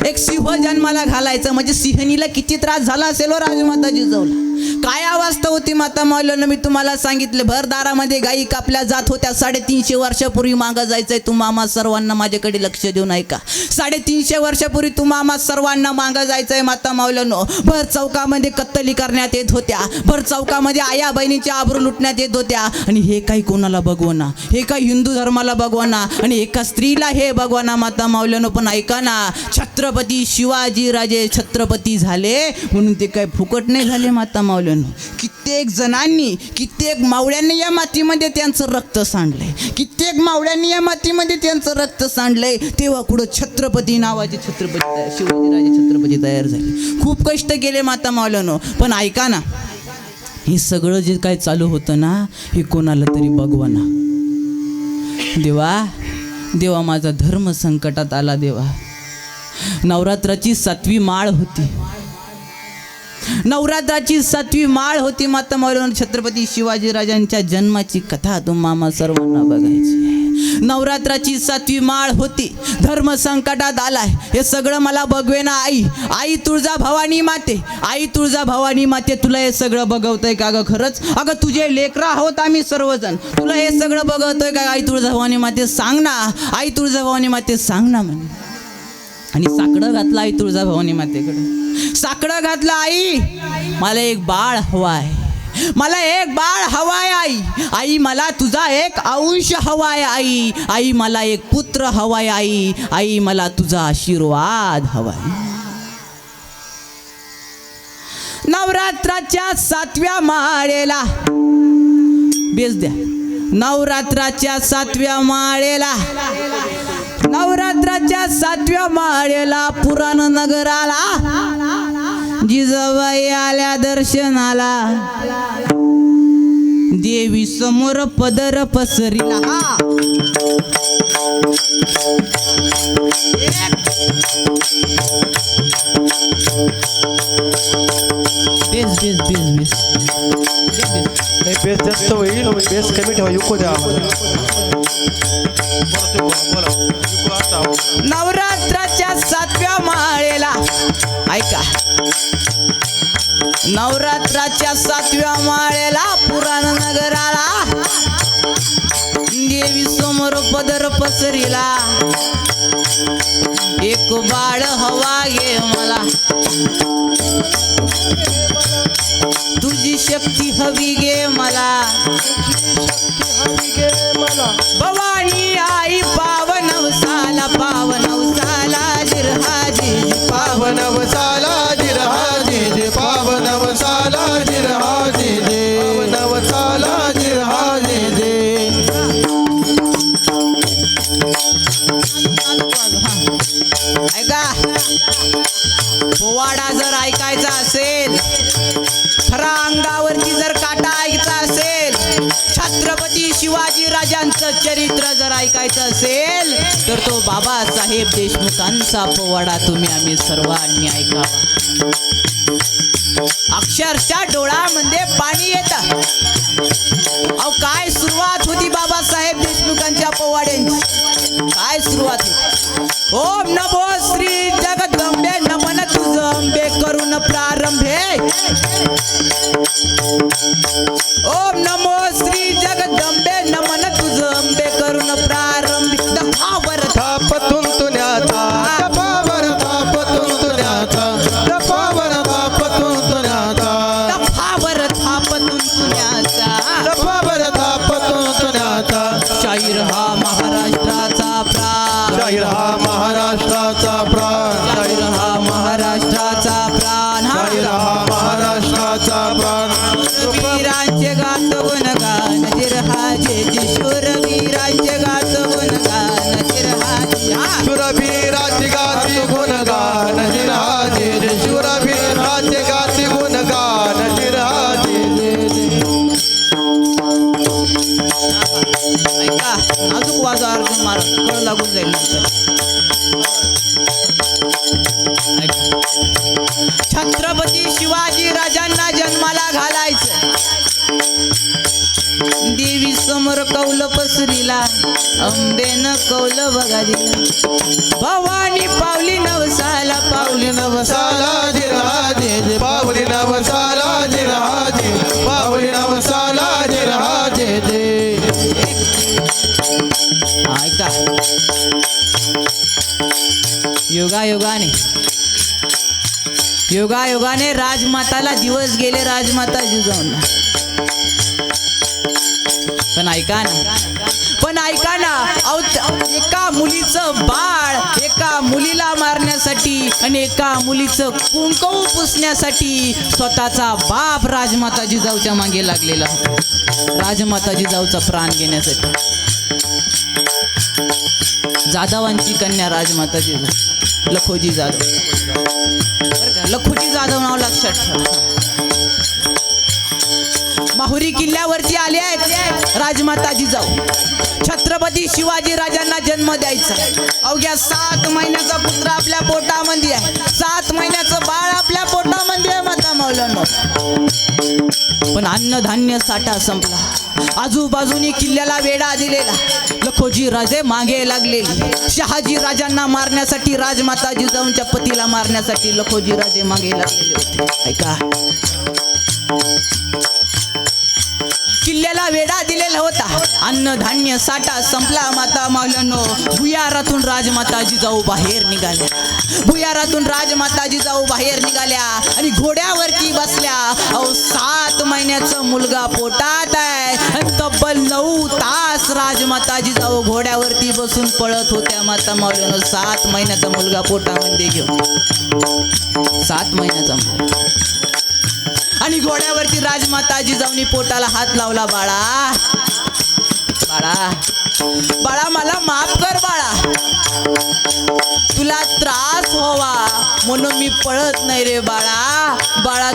[SPEAKER 1] एक सिंह जन्माला घालायचं म्हणजे सिंहनीला किती त्रास झाला असेल हो राजमाता जिजाऊला. काय अवस्था होती माता माऊलींनो, मी तुम्हाला सांगितलं. भर दारामध्ये गायी कापल्या जात होत्या. 350 वर्षापूर्वी मागं जायचंय तुम्हा आम्हा सर्वांना, माझ्याकडे लक्ष देऊन ऐका. 350 वर्षापूर्वी तुम्हा आम्हा सर्वांना मागं जायचंय माता माऊलींनो. भर चौकामध्ये कत्तली करण्यात येत होत्या. भर चौकामध्ये आया बहिणीच्या आबरू लुटण्यात येत होत्या. आणि हे काही कोणाला बघवना, हे काही हिंदू धर्माला बघवना, आणि एका स्त्रीला हे बघवना माता माऊलींनो. पण ऐका ना, छत्रपती शिवाजी राजे छत्रपती झाले म्हणून ते काय फुकट नाही झाले माता माऊलींनो. कित्येक जणांनी, कित्येक मावळ्यांनी या मातीमध्ये त्यांचं रक्त सांडलंय. कित्येक मावळ्यांनी या मातीमध्ये त्यांचं रक्त सांडलंय. तेव्हा कुठं छत्रपती नावाचे छत्रपती शिवाजीराजे छत्रपती तयार झाले. खूप कष्ट केले माता माऊलींनो. पण ऐका ना, हे सगळं जे काय चालू होतं ना, हे कोणाला तरी बघवाना. देवा माझा धर्म संकटात आला देवा. नवरात्राची 7वी माळ होती. नवरात्राची 7वी माळ होती माता माऊलींनो. छत्रपती शिवाजीराजांच्या जन्माची कथा तुम्हा सर्वांना बघायची. नवरात्राची 7वी माळ होती. धर्म संकटात आलाय, हे सगळं मला बघवेना आई तुळजा भवानी माते, आई तुळजा भवानी माते, तुला हे सगळं बघवतंय का ग खरंच? अगं तुझे लेकरं आहोत आम्ही सर्वजण, तुला हे सगळं बघवतोय का आई तुळजा भवानी माते? सांग ना आई तुळजा भवानी माते, सांग ना म्हणे. आणि साकडं घातलं आई तुळजा भवानी मातेकडे. साकडं घातलं, आई मला एक बाळ हवाय, मला एक बाळ हवाय आई मला तुझा एक अंश हवाय आई मला एक पुत्र हवाय आई मला तुझा आशीर्वाद हवाय. नवरात्राच्या 7व्या माळेला बेस द्या. नवरात्राच्या 7व्या माळेला, नवरात्राच्या 7व्या माळेला पुराण नगराला जिजाबाई आल्या दर्शनाला. देवी समोर पदर पसरिला. Bass bass bass bass
[SPEAKER 2] bass जास्त होईल, बेस कमी ठेवा. युको द्या.
[SPEAKER 1] नवरात्राच्या 7व्या माळेला ऐका. नवरात्राच्या 7व्या माळेला पुराण नगराला देवी समोर पदर पसरिला. एक बाळ हवा गे मला, तुझी शक्ती हवी गे मला. भवानी आई पावनवसाला जिरहाजी
[SPEAKER 3] पावनवसाला जिरहाजी पावनवसाला जिरहाजी पावनवसाला जिरहाजी.
[SPEAKER 1] ऐका, पोवाडा जर ऐकायचा असेल, खरा अंगावरती जर काटा ऐकायचा असेल, छत्रपती शिवाजी राजांचं चरित्र जर ऐकायचं असेल, तर तो बाबासाहेब देशमुखांचा पोवाडा तुम्ही आम्ही सर्वांनी ऐकावा. अक्षरशः डोळ्यामध्ये पाणी येतं. अहो काय सुरुवात होती बाबासाहेब देशमुखांच्या पोवाड्यांची, काय सुरुवात होती. ओम नमो श्री जगदंबे नमन तुझ अंबे करून प्रारंभे. ओम नमो श्री जगदंबे नमन तुझ अंबे करून प्रारंभी. दफावर
[SPEAKER 3] थापतून तुन्याचा दफावर थापतून तुन्याचा दफावर थापतून तुन्याचा
[SPEAKER 1] दफावर थापतून तुन्याचा
[SPEAKER 3] दफावर थापतून तुन्याचा.
[SPEAKER 1] शाहीर हा महाराष्ट्राचा प्राण,
[SPEAKER 3] शाहीर हा महाराष्ट्राचा प्राण,
[SPEAKER 1] शाहीर हा महाराष्ट्राचा प्राण,
[SPEAKER 3] शाहीर हा महाराष्ट्राचा प्राण.
[SPEAKER 1] वीरांचे गात गुणगान जिरहाजे शूरवीरांचे गात गुणगान जिरहाजे.
[SPEAKER 3] शूरवीराचे गाती गुणगान जिरहाजे शूरवीराचे गाती गुणगान जिरहाजे.
[SPEAKER 1] ऐका, अजून वाजा अर्जुन महाराज कळ लागून जाईल नंतर. ऐका, छत्रपती शिवाजी राजांना जन्माला घालायचं. देवी समोर कौल पसरीला अंबेनं कौल बघा दिला भवानी पावली नवसाला पावली
[SPEAKER 3] नवसाला जिराजे पावली नवसाला जिराजे पावली नवसाला जिराजे दे
[SPEAKER 1] ऐका योगायोगाने राजमाताला दिवस गेले राजमाता जिजाऊंना पण ऐका ना एका मुलीचं बाळ एका मुलीला मारण्यासाठी आणि एका मुलीचं कुंकू पुसण्यासाठी स्वतःचा बाप राजमाता जिजाऊच्या मागे लागलेला राजमाता जिजाऊचा प्राण घेण्यासाठी जाधवांची कन्या राजमाता जिजाऊ लखोजी जाधव लखोजी जाधव नाव लक्षात ठेवा माहुरी किल्ल्यावरती आले आहेत राजमाता जिजाऊ छत्रपती शिवाजी राजांना जन्म द्यायचा अवघ्या 7 महिन्याचा पुत्र आपल्या पोटामध्ये आहे 7 महिन्याचं बाळ आपल्या पोटामध्ये आहे माता मौलाना पण अन्नधान्य साठा संपला आजूबाजूनी किल्ल्याला वेढा दिलेला लखोजी राजे मागे लागलेले शहाजी राजांना मारण्यासाठी राजमाता जिजाऊंच्या पतीला मारण्यासाठी लखोजी राजे मागे लागलेले होते ऐका किल्ल्याला वेढा दिलेला होता अन्नधान्य साठा संपला माता मौलानो भुयारातून राजमाता जिजाऊ बाहेर निघाल्या भुयारातून राजमाता जिजाऊ बाहेर निघाल्या आणि घोड्यावरती बसल्या 7 महिन्याचा मुलगा पोटात आहे आणि तब्बल 9 तास राजमाता जिजाऊ घोड्यावरती बसून पळत होत्या माता मौलानो 7 महिन्याचा मुलगा पोटामध्ये घेऊन 7 महिन्याचा मुलगा आणि घोड्यावरती राजमाता जिजाऊनी पोटाला हात लावला बाळा बाळा बाळा मला माफ कर बाळा तुला त्रास व्हावा म्हणून मी पळत नाही रे बाळा बाळा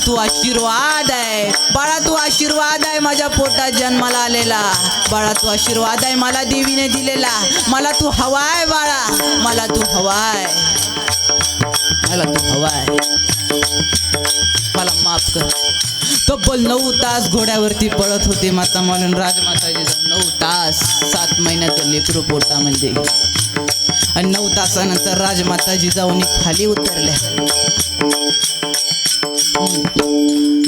[SPEAKER 1] तू आशीर्वाद आहे बाळा तू आशीर्वाद आहे माझ्या पोटात जन्माला आलेला बाळा तू आशीर्वाद आहे मला देवीने दिलेला मला तू हवाय बाळा मला तू हवाय मला माफ कर तब्बल 9 तास घोड्यावरती पळत होते माता म्हणून राजमाता जिजाऊ 9 तास 7 महिन्याचं लेकरू पोटामध्ये आणि 9 तासानंतर राजमाता जिजाऊनी खाली उतरल्या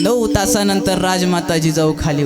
[SPEAKER 1] 9 तासानंतर राजमाता जिजाऊ खाली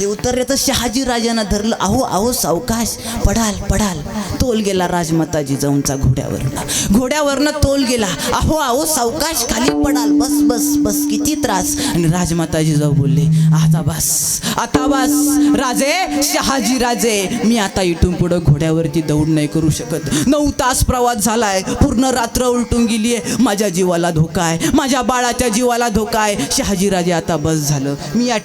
[SPEAKER 1] उतरले तर शहाजी राजांना धरलं अहो सावकाश पडाल तोल गेला राजमाता जिजाऊंचा घोड्यावरनं तोल गेला अहो सावकाश खाली पडाल बस किती त्रास आणि राजमाता जिजाऊ बोलले आता बस राजे शहाजी राजे मी आता इथून पुढे घोड्यावरती दौड नाही करू शकत 9 तास प्रवास झालाय पूर्ण रात्र उलटून गेली आहे माझ्या जीवाला धोका आहे माझ्या बाळाच्या जीवाला धोका आहे शहाजी राजे आता बस झालं मी या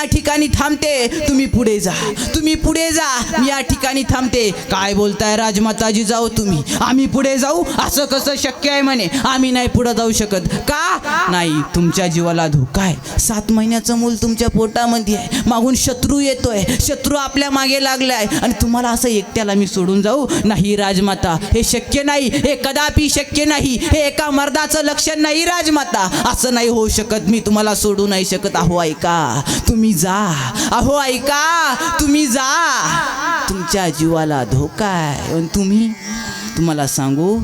[SPEAKER 1] ठिकाणी थांबते तुम्ही पुढे जा मी या ठिकाणी थांबते काय बोलताय राजमाता जिजाऊ तुम्ही आम्ही पुढे जाऊ असं कसं शक्य आहे म्हणे आम्ही नाही पुढे जाऊ शकत का नाही तुमच्या जीवाला धोका आहे 7 महिन्याचं मूल तुमच्या पोटामध्ये आहे मागून शत्रू येतोय शत्रू आपल्या मागे लागलाय आणि तुम्हाला असं एकट्याला मी सोडून जाऊ नाही राजमाता हे शक्य नाही हे कदापि शक्य नाही हे एका मर्दाचं लक्षण नाही राजमाता असं नाही होऊ शकत मी तुम्हाला सोडू नाही शकत अहो ऐका तुम्ही जा तुमच्या जीवाला धोका आहे आणि तुम्हाला सांगू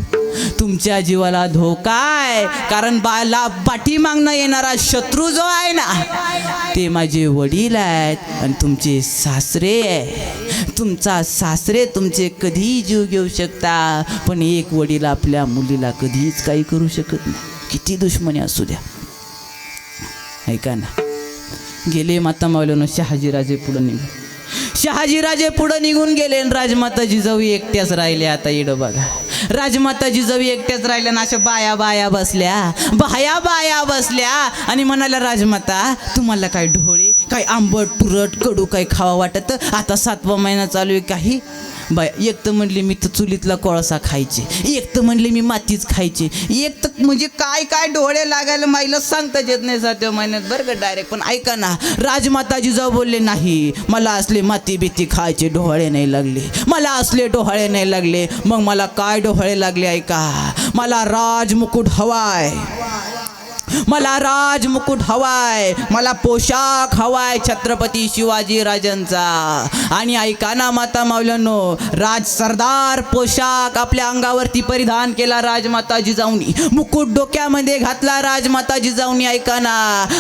[SPEAKER 1] तुमच्या जीवाला धोका आहे कारण पाठीमागनं येणारा शत्रू जो आहे ना ते माझे वडील आहेत आणि तुमचे सासरे आहे तुमचा सासरे तुमचे कधीही जीव घेऊ शकता पण एक वडील आपल्या मुलीला कधीच काही करू शकत नाही किती दुश्मनी असू द्या ऐका ना गेले माता मौलाना शहाजीराजे पुढे निघून गेले आणि राजमाता जिजाऊ एकट्याच राहिले आता इडं बघा राजमाता जिजाऊ एकट्याच राहिल्या ना अशा बाया बसल्या आणि म्हणाल्या राजमाता तुम्हाला काय ढोळे काय आंबट तुरट कडू काय खावा वाटत आता 7वा महिना चालू आहे काही बाय एक तर म्हणले मी तर चुलीतला कोळसा खायचे एक तर म्हणले मी मातीच खायचे एक तर म्हणजे काय डोळे लागायला माईला सांगताच येत नाही 7व्या महिन्यात बरं का डायरेक्ट पण ऐका ना राजमाता जिजाऊ बोलले नाही मला असले माती बिती खायचे डोळे नाही लागले मग मला काय डोळे लागले ऐका मला राजमुकुट हवाय मला राजमुकुट हवाय, मला पोशाख हवाय छत्रपती शिवाजी राजांचा. आणि ऐका ना माता माऊल्यांनो, राज सरदार पोशाख आपल्या अंगावरती परिधान केला राजमाता जिजाऊनी, मुकुट डोक्यामध्ये घातला राजमाता जिजाऊनी. ऐका ना,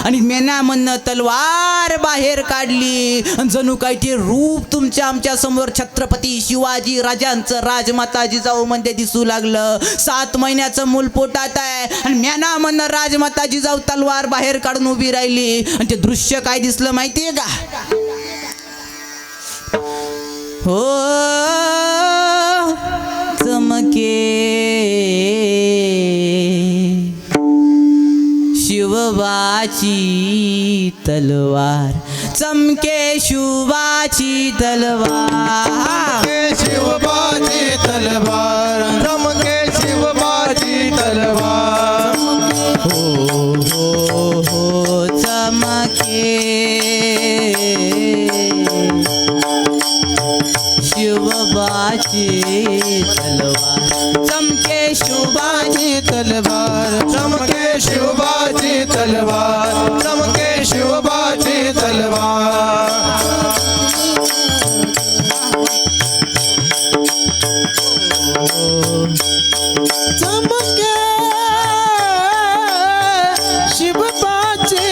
[SPEAKER 1] आणि मेण्यामधनं तलवार बाहेर काढली. जणू काही ते रूप तुमच्या आमच्या समोर छत्रपती शिवाजी राजांचं राजमाता जिजाऊ मध्ये दिसू लागलं. 7 महिन्याचं मूल पोटात आहे आणि मेण्यामधनं राजमाता जिजाऊ तलवार बाहेर काढून उभी राहिली. आणि ते दृश्य काय दिसलं माहितीये का? हो चमके शिवबाची तलवार, चमके शिवबाची तलवार,
[SPEAKER 3] शिवबाची तलवार, चमके शिवबाची तलवार.
[SPEAKER 1] हो चमके शिवबाची तलवार, चमके शिवबाची
[SPEAKER 3] तलवार, चमके शिवबाची तलवार, चमके शिवबाची तलवार. चमके शिवबाची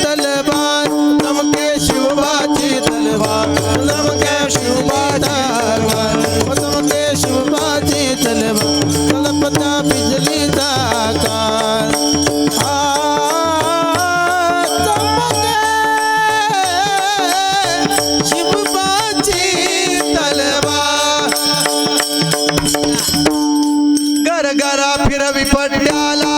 [SPEAKER 3] तलवार, चमके शिवबाची तलवार, चमके शिवबाची तलवार, चमके शिवबाची तलवार. तलपता बिजलीचा आकार, चमके शिवबाची तलवार. गरगरा फिरवी पट्ट्याला,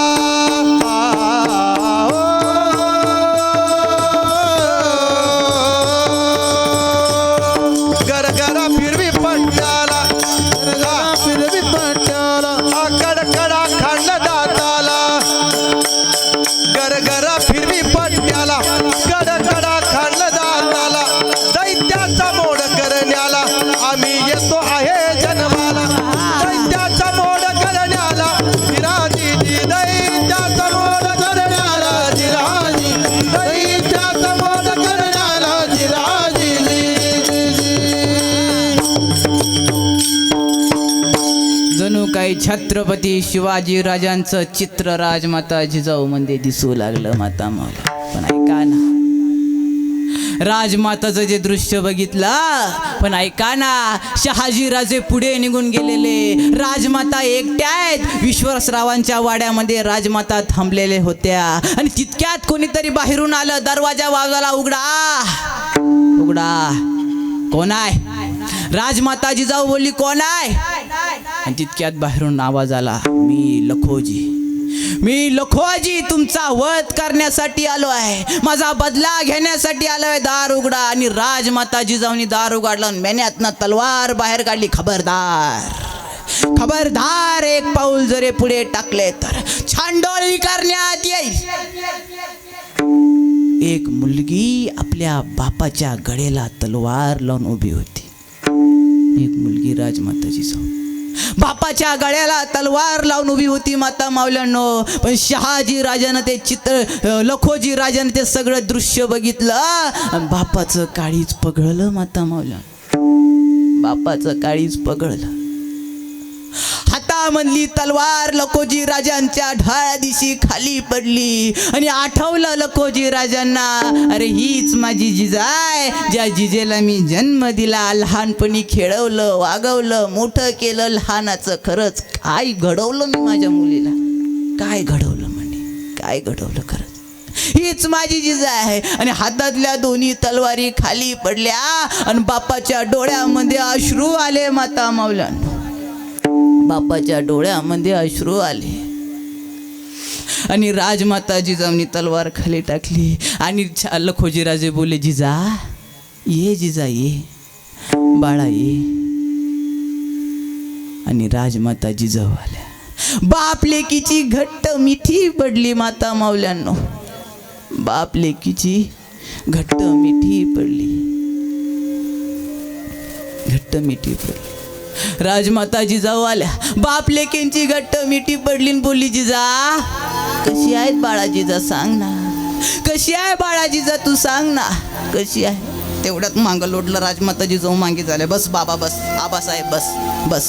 [SPEAKER 3] गरगरा फिरवी पट्ट्याला, गरगरा फिरवी पट्ट्याला. कडकडा खांड दाताला, गरगरा फिरवी पट्ट्याला, कडकडा खांड दाताला. दैत्याचा मोड करण्याला आम्ही येतो आहे जन्माला, दैत्याचा मोड करण्याला जिराजीजी, दैत्याचा मोड करण्याला जिराजी, दैत्याचा मोड करण्याला जिराजीजी.
[SPEAKER 1] जणू काही छत्रपती शिवाजी राजांचं चित्र राजमाता जिजाऊ मध्ये दिसू लागलं माता माऊली. पण ऐका ना, राजमाताचं जे दृश्य बघितलं, पण ऐका ना, शहाजी राजे पुढे निघून गेलेले, राजमाता एकट्या आहेत. विश्वासरावांच्या वाड्यामध्ये राजमाता थांबलेले होत्या. आणि तितक्यात कोणीतरी बाहेरून आलं, दरवाजा वाजवायला, उघडा उघडा. कोण आहे? राजमाता जिजाऊ बोलली, कोण आहे? आणि तितक्यात बाहेरून आवाज आला, मी लखोजी तुमचा वध करण्यासाठी आलो आहे, माझा बदला घेण्यासाठी आलो आहे. दार उघडा. आणि राजमाता जिजाऊनी दार उघडला, मेन्यातनं तलवार बाहेर काढली. खबरदार, एक पाऊल जरे पुढे टाकले तर छांडोळी करण्यात येईल. एक मुलगी आपल्या बापाच्या गळेला तलवार लावून उभी होती. एक मुलगी राजमाता जिजाऊ बापाच्या गळ्याला तलवार लावून उभी होती माता माऊल्यांनो. पण शहाजी राजानं ते चित्र, लखोजी राजानं ते सगळं दृश्य बघितलं आणि बापाचं काळीज पगळलं माता माऊल्यांनो, बापाचं काळीज पगळलं. हातामधली तलवार लखोजी राजांच्या ढाळ्या दिशी खाली पडली. आणि आठवलं लखोजी राजांना, अरे हीच माझी जिजा आहे, ज्या जिजेला मी जन्म दिला, लहानपणी खेळवलं, वागवलं, मोठं केलं. लहानाचं खरंच काय घडवलं मी माझ्या मुलीला, काय घडवलं म्हणे, काय घडवलं खरंच, हीच माझी जिजा आहे. आणि हातातल्या दोन्ही तलवारी खाली पडल्या आणि बापाच्या डोळ्यामध्ये अश्रू आले माता माऊल्यांनो, बापाच्या डोळ्यामध्ये अश्रू आले. आणि राजमाता जिजाऊनी तलवार खाली टाकली. आणि लखोजी राजे बोले, जिजा ये, जिजा ये, बाळा ये. आणि राजमाता जिजाऊ आल्या. बाप लेकीची घट्ट मिठी पडली माता माऊल्यांनो, बाप लेकीची घट्ट मिठी पडली, घट्ट मिठी पडली. राजमाता जिजाऊ आल्या, बाप लेकींची घट्ट मिठी पडली. बोलली, जिजा कशी आहेत बाळाजीजा सांग ना, कशी आहे बाळाजीजा तू सांग ना कशी आहे. तेवढ्यात मागं लोटलं राजमाताजी जाऊ मागे झाले. बस बाबा बस, आबासाहेब बस बस,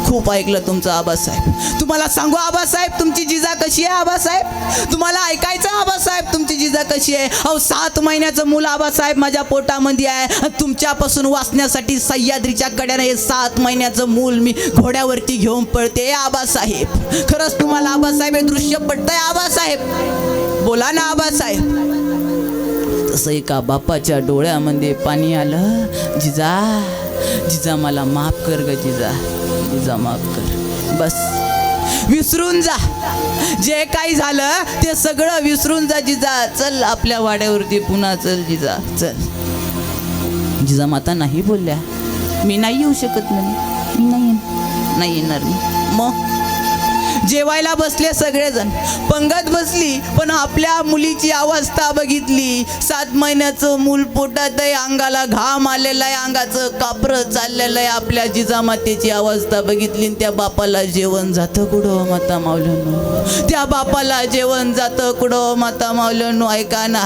[SPEAKER 1] खूप ऐकलं तुमचं आबासाहेब. तुम्हाला सांगू आबासाहेब तुमची जिजा कशी आहे आबासाहेब, तुम्हाला ऐकायचं आबासाहेब तुमची जिजा कशी आहे. अहो 7 महिन्याचं मूल आबासाहेब माझ्या पोटामध्ये आहे. तुमच्यापासून वाचण्यासाठी सह्याद्रीच्या कड्याने हे 7 महिन्याचं मूल मी घोड्यावरती घेऊन पळते आबासाहेब. खरंच तुम्हाला आबासाहेब हे दृश्य पटतंय आबासाहेब, बोला ना आबासाहेब. तसं एका बापाच्या डोळ्यामध्ये पाणी आलं. जिजा जिजा मला माफ कर ग जिजा, जिजा माफ कर. बस विसरून जा, जे काही झालं ते सगळं विसरून जा जिजा. चल आपल्या वाड्यावरती पुन्हा चल जिजा चल. जिजा माता नाही बोलल्या, मी नाही येऊ शकत म्हणे, मी नाही येणार मी. मग जेवायला बसले सगळेजण, पंगत बसली, पण आपल्या मुलीची अवस्था बघितली. 7 महिन्याचं मूल पोटात आहे, अंगाला घाम आलेला आहे, अंगाचं कापरं चाललेलं आहे. आपल्या जिजामातेची अवस्था बघितली. त्या बापाला जेवण जातं कुठं माता मावल्यानो, त्या बापाला जेवण जातं कुठं माता मावल्यानो. ऐका ना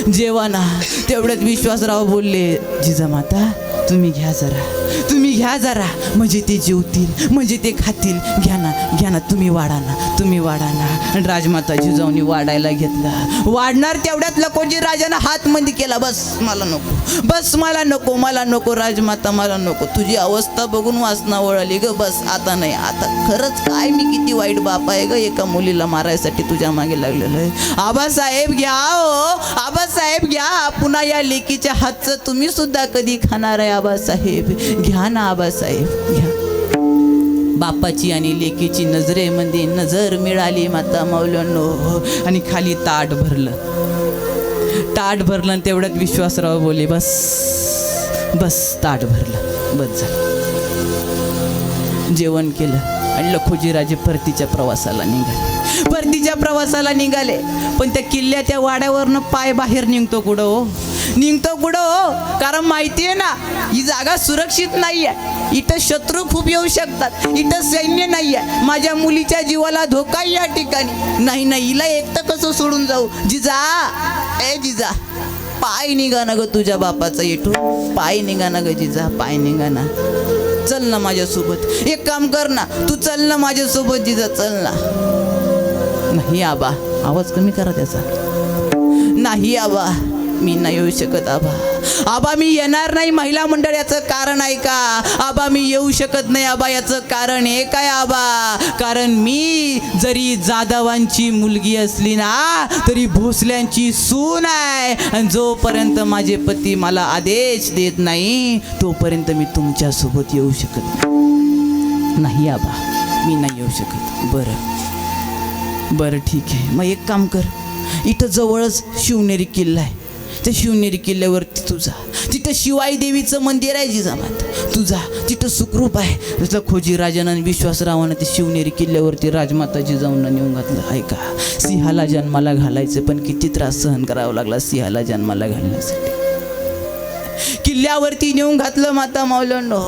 [SPEAKER 1] जेवा ना. तेवढ्यात विश्वासराव बोलले, जिजामाता तुम्ही घ्या जरा, तुम्ही घ्या जरा, म्हणजे ते जेवतील, म्हणजे ते खातील. घ्या ना तुम्ही वाढा ना, तुम्ही वाढा ना. आणि राजमाता जिजाऊनी वाढायला घेतला. वाढणार तेवढ्यात लकोजी राजानं हात मंदी केला. बस मला नको, बस मला नको, मला नको राजमाता मला नको. तुझी अवस्था बघून वासना वळाली ग. बस आता नाही, आता खरंच काय मी किती वाईट बाप आहे ग, एका मुलीला मारायसाठी तुझ्या मागे लागलेलं आहे. आबासाहेब घ्या हो, आबासाहेब घ्या. पुन्हा या लेकीच्या हातचं तुम्ही सुद्धा कधी खाणार आहे आबासाहेब. घ्या ना आबासाहेब घ्या. बापाची आणि लेकीची नजरेमध्ये नजर मिळाली माता मावल्यानो. आणि खाली ताट भरलं आणि तेवढ्यात विश्वासराव बोले, बस बस ताट भरलं, बस झालं. जेवण केलं आणि लखोजीराजे परतीच्या प्रवासाला निघाले. पण त्या किल्ल्याच्या वाड्यावरनं पाय बाहेर निघतो कुठं हो, कारण माहिती आहे ना ही जागा सुरक्षित नाही आहे. इथं शत्रू खूप येऊ शकतात, इथं सैन्य नाही आहे. माझ्या मुलीच्या जीवाला धोका या ठिकाणी नाही. हिला एकटं कसं सोडून जाऊ. जिजा ए जिजा, पाय निघा ना ग तुझ्या बापाचा इथून, पाय निघा ना ग जिजा, पाय निघा ना. चल ना माझ्यासोबत, एक काम कर ना तू, चल ना माझ्यासोबत जिजा, चल ना. नाही आबा, आवाज कमी करा त्याचा. नाही आबा मी नाही येऊ शकत आबा मी येणार नाही. महिला मंडळ याचं कारण आहे का आबा, मी येऊ शकत नाही आबा. याचं कारण हे काय आबा, कारण मी जरी जाधवांची मुलगी असली ना तरी भोसल्यांची सून आहे. आणि जोपर्यंत माझे पती मला आदेश देत नाही तोपर्यंत मी तुमच्या सोबत येऊ शकत नाही आबा, मी नाही येऊ शकत. बरं ठीक आहे, मग एक काम कर, इथं जवळच शिवनेरी किल्ला आहे, त्या शिवनेरी किल्ल्यावरती तुझा, तिथं शिवाई देवीचं मंदिर आहे जिजामात, तुझा तिथं सुखरूप आहे. जसं खोजी राजानं विश्वासरावानं ते शिवनेरी किल्ल्यावरती राजमाता जिजाऊंना नेऊन घातलं. ऐका, सिंहाला जन्माला घालायचं, पण किती त्रास सहन करावा लागला सिंहाला जन्माला घालण्यासाठी. किल्ल्यावरती नेऊन घातलं माता मावल्यानो.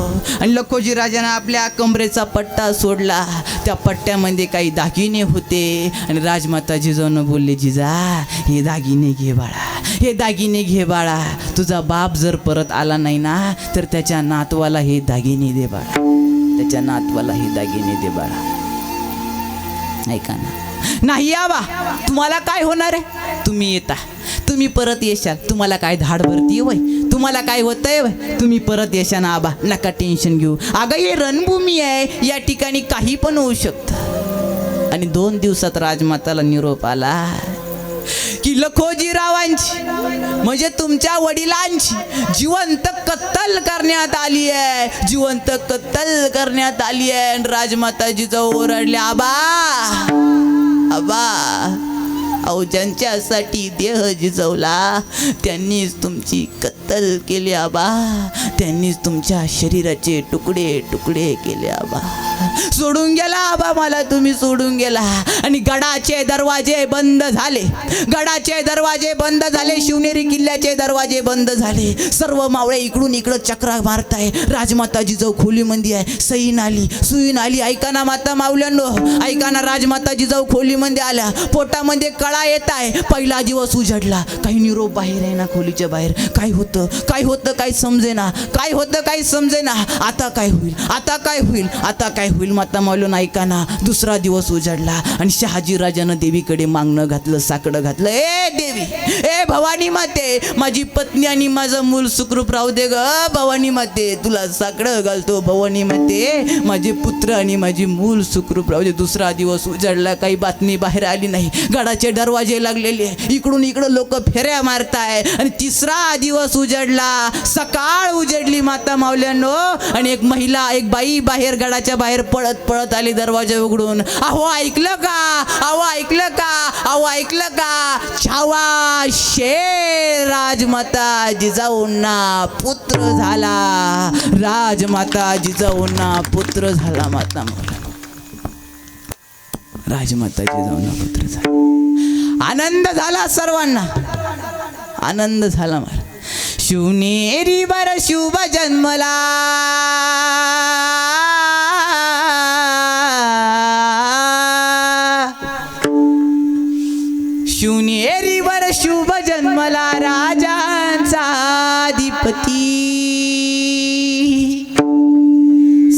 [SPEAKER 1] आणि लखोजी राजानं आपल्या कमरेचा पट्टा सोडला, त्या पट्ट्यामध्ये काही दागिने होते. आणि राजमाता जिजाऊनं बोलले, जिजा हे दागिने घे बाळा, हे दागिने घे बाळा. तुझा बाप जर परत आला नाही ना तर त्याच्या नातवाला हे दागिने दे बाळा, त्याच्या नातवाला हे दागिने दे बाळा. ऐका ना, नाही आबा तुम्हाला काय होणार आहे, तुम्ही येता, तुम्ही परत येशाल. तुम्हाला काय धाड भरती वय, तुम्हाला काय होतंय वय, तुम्ही परत येशाल ना आबा, नका टेन्शन घेऊ. अगं हे रणभूमी आहे, या ठिकाणी काही पण होऊ शकतं. आणि 2 दिवसात राजमाताला निरोप आला की लखोजीरावांची म्हणजे तुमच्या वडिलांची जिवंत कत्तल करण्यात आली आहे, जिवंत कत्तल करण्यात आली आहे. आणि राजमाता जिजाऊ ओरडल्या, आबा अहो ज्यांच्यासाठी देह जिजवला त्यांनीच तुमची कत्तल केली आबा, त्यांनीच तुमच्या शरीराचे तुकडे तुकडे केले आबा. सोडून गेला आबा मला तुम्ही सोडून गेला. आणि गडाचे दरवाजे बंद झाले, गडाचे दरवाजे बंद झाले, शिवनेरी किल्ल्याचे दरवाजे बंद झाले. सर्व मावळे इकडून इकडं चक्रा मारताय. राजमाता जिजाऊ खोलीमध्ये आहे. सईन आली, सुईन आली. ऐका ना माता मावल्यांनो, ऐका ना, राजमाता जिजाऊ खोलीमध्ये आल्या. पोटामध्ये कळा येत आहे. पहिला दिवस उजडला. काही निरोप बाहेर आहे ना खोलीच्या बाहेर. काय होतं काय होतं काही समजेना, काय होतं काही समजेना. आता काय होईल, आता काय होईल, आता काय होईल. माता मावल्यांनो ऐका ना, दुसरा दिवस उजडला आणि शहाजी राजानं देवीकडे मागणं घातलं, साकडं घातलं. ए देवी, ए भवानी माते, माझी पत्नी आणि माझं मूल सुखरूप राहू दे ग भवानी माते. तुला साकडं घालतो भवानी माते, माझे पुत्र आणि माझी मूल सुखरूप राहू दे. दुसरा दिवस उजडला. काही बातमी बाहेर आली नाही. गडाचे दरवाजे लागलेले, इकडून इकडं लोक फेऱ्या मारताय. आणि तिसरा दिवस उजडला. सकाळ उजडली माता मावल्यांनो. आणि एक महिला, एक बाई बाहेर गडाच्या बाहेर पळत पळत आली दरवाजा उघडून. अहो ऐकलं का, अहो ऐकलं का, अहो ऐकलं का, छावा शेर राजमाता जिजाऊंना पुत्र झाला, राजमाता जिजाऊंना पुत्र झाला. माता मावल्यांनो, राजमाता जिजाऊंना पुत्र झाला. आनंद झाला सर्वांना, आनंद झाला. मला शिवनेरी वर शुभ जन्मला, शिवनेरीवर शुभ जन्मला राजांचा अधिपती,